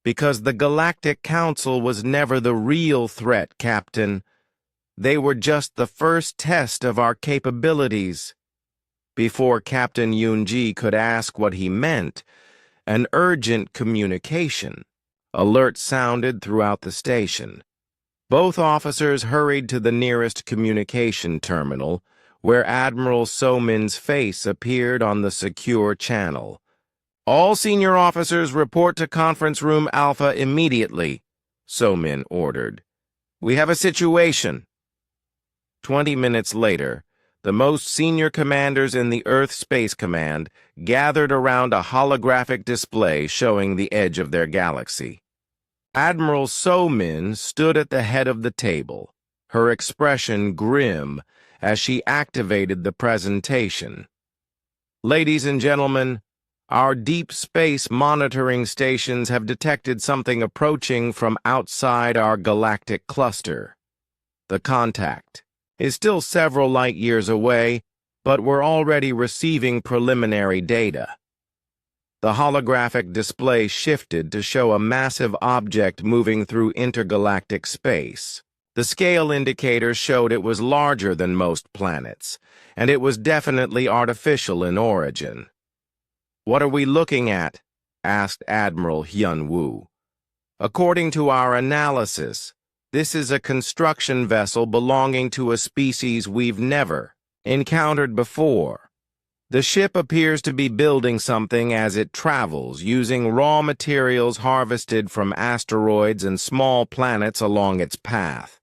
"Because the Galactic Council was never the real threat, Captain. They were just the first test of our capabilities." Before Captain Yunji could ask what he meant, an urgent communication alert sounded throughout the station. Both officers hurried to the nearest communication terminal, where Admiral So-min's face appeared on the secure channel. "All senior officers report to Conference Room Alpha immediately," So-min ordered. "We have a situation." 20 minutes later, the most senior commanders in the Earth Space Command gathered around a holographic display showing the edge of their galaxy. Admiral So-min stood at the head of the table, her expression grim as she activated the presentation. "Ladies and gentlemen, our deep space monitoring stations have detected something approaching from outside our galactic cluster. The contact is still several light years away, but we're already receiving preliminary data." The holographic display shifted to show a massive object moving through intergalactic space. The scale indicator showed it was larger than most planets, and it was definitely artificial in origin. "What are we looking at?" asked Admiral Hyun-woo. "According to our analysis, this is a construction vessel belonging to a species we've never encountered before. The ship appears to be building something as it travels, using raw materials harvested from asteroids and small planets along its path."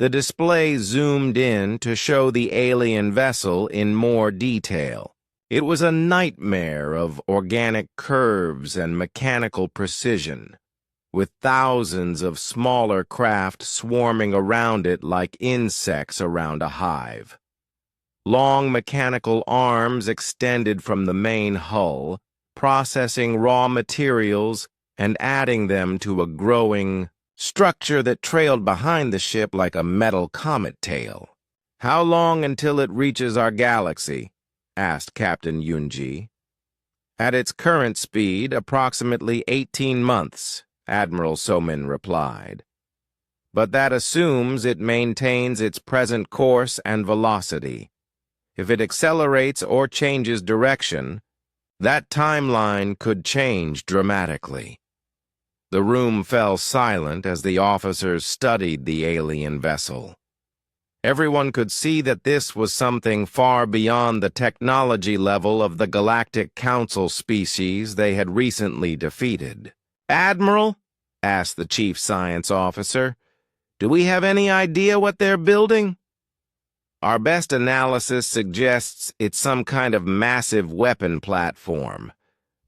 The display zoomed in to show the alien vessel in more detail. It was a nightmare of organic curves and mechanical precision, with thousands of smaller craft swarming around it like insects around a hive. Long mechanical arms extended from the main hull, processing raw materials and adding them to a growing structure that trailed behind the ship like a metal comet tail. "How long until it reaches our galaxy?" asked Captain Yunji. "At its current speed, approximately 18 months, Admiral So-min replied. "But that assumes it maintains its present course and velocity. If it accelerates or changes direction, that timeline could change dramatically." The room fell silent as the officers studied the alien vessel. Everyone could see that this was something far beyond the technology level of the Galactic Council species they had recently defeated. "Admiral," asked the chief science officer, "do we have any idea what they're building?" "Our best analysis suggests it's some kind of massive weapon platform.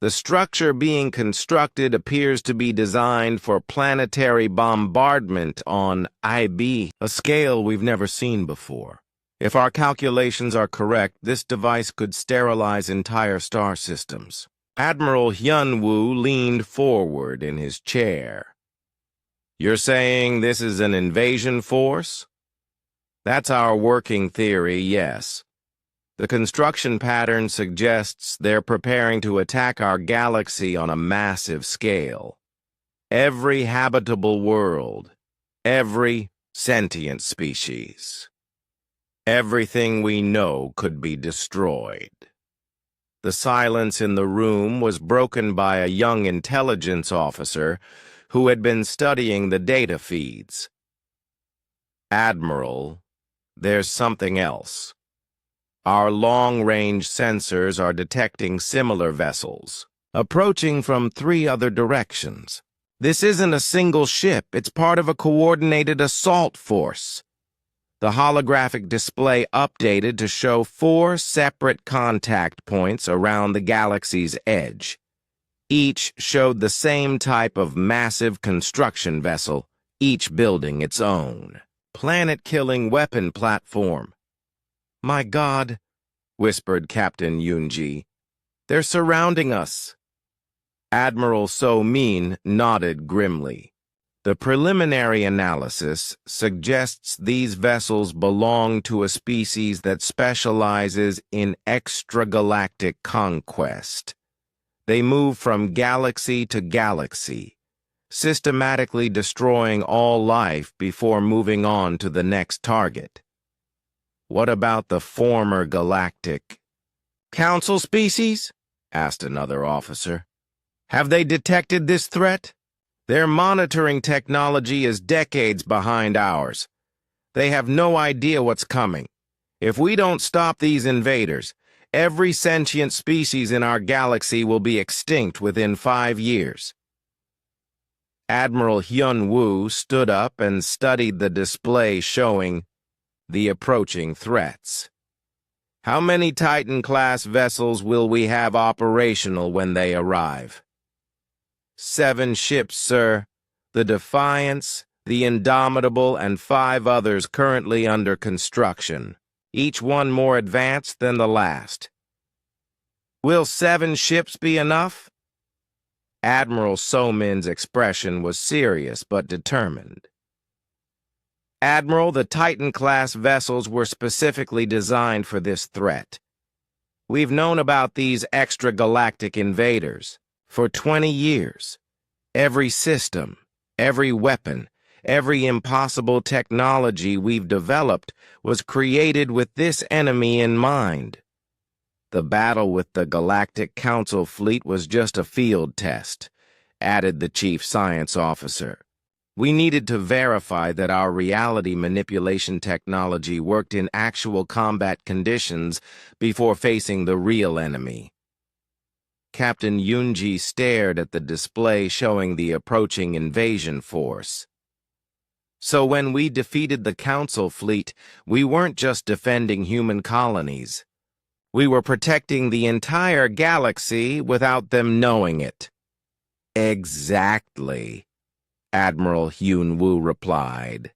The structure being constructed appears to be designed for planetary bombardment on IB, a scale we've never seen before. If our calculations are correct, this device could sterilize entire star systems." Admiral Hyun-woo leaned forward in his chair. "You're saying this is an invasion force?" "That's our working theory, yes. The construction pattern suggests they're preparing to attack our galaxy on a massive scale. Every habitable world, every sentient species, everything we know could be destroyed." The silence in the room was broken by a young intelligence officer who had been studying the data feeds. "Admiral, there's something else. Our long-range sensors are detecting similar vessels, approaching from 3 other directions. This isn't a single ship, it's part of a coordinated assault force." The holographic display updated to show 4 separate contact points around the galaxy's edge. Each showed the same type of massive construction vessel, each building its own planet-killing weapon platform. "My God," whispered Captain Yunji, "they're surrounding us." Admiral So-min nodded grimly. The preliminary analysis suggests these vessels belong to a species that specializes in extragalactic conquest. They move from galaxy to galaxy, systematically destroying all life before moving on to the next target. What about the former Galactic Council species? Asked another officer. Have they detected this threat? Their monitoring technology is decades behind ours. They have no idea what's coming. If we don't stop these invaders, every sentient species in our galaxy will be extinct within 5 years. Admiral Hyun-woo stood up and studied the display showing the approaching threats. How many Titan-class vessels will we have operational when they arrive? 7 ships, sir. The Defiance, the Indomitable, and 5 others currently under construction, each one more advanced than the last. Will 7 ships be enough? Admiral So-min's expression was serious but determined. Admiral, the Titan-class vessels were specifically designed for this threat. We've known about these extragalactic invaders for 20 years. Every system, every weapon, every impossible technology we've developed was created with this enemy in mind. The battle with the Galactic Council fleet was just a field test, added the chief science officer. We needed to verify that our reality manipulation technology worked in actual combat conditions before facing the real enemy. Captain Yoonji stared at the display showing the approaching invasion force. So when we defeated the Council fleet, we weren't just defending human colonies. We were protecting the entire galaxy without them knowing it. Exactly, Admiral Hyun-woo replied.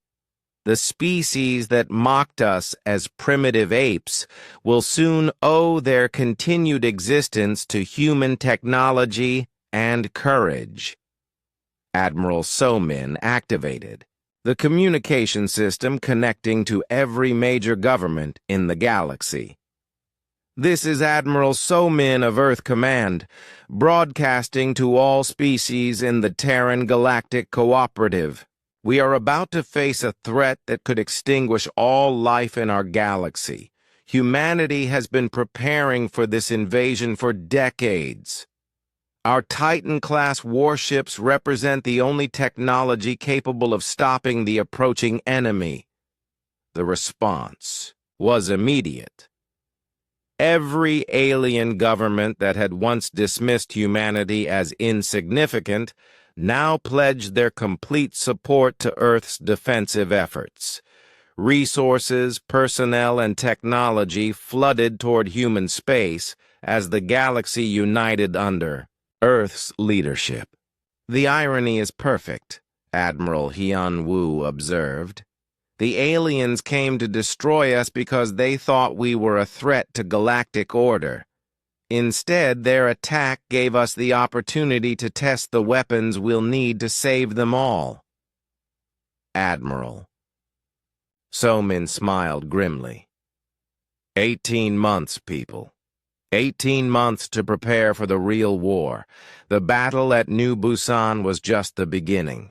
The species that mocked us as primitive apes will soon owe their continued existence to human technology and courage. Admiral So-min activated the communication system connecting to every major government in the galaxy. This is Admiral So-min of Earth Command, broadcasting to all species in the Terran Galactic Cooperative. We are about to face a threat that could extinguish all life in our galaxy. Humanity has been preparing for this invasion for decades. Our Titan-class warships represent the only technology capable of stopping the approaching enemy. The response was immediate. Every alien government that had once dismissed humanity as insignificant now pledged their complete support to Earth's defensive efforts. Resources, personnel, and technology flooded toward human space as the galaxy united under Earth's leadership. The irony is perfect, Admiral Hyun-woo observed. The aliens came to destroy us because they thought we were a threat to galactic order. Instead, their attack gave us the opportunity to test the weapons we'll need to save them all. Admiral. So-min smiled grimly. 18 months, people. 18 months to prepare for the real war. The battle at New Busan was just the beginning.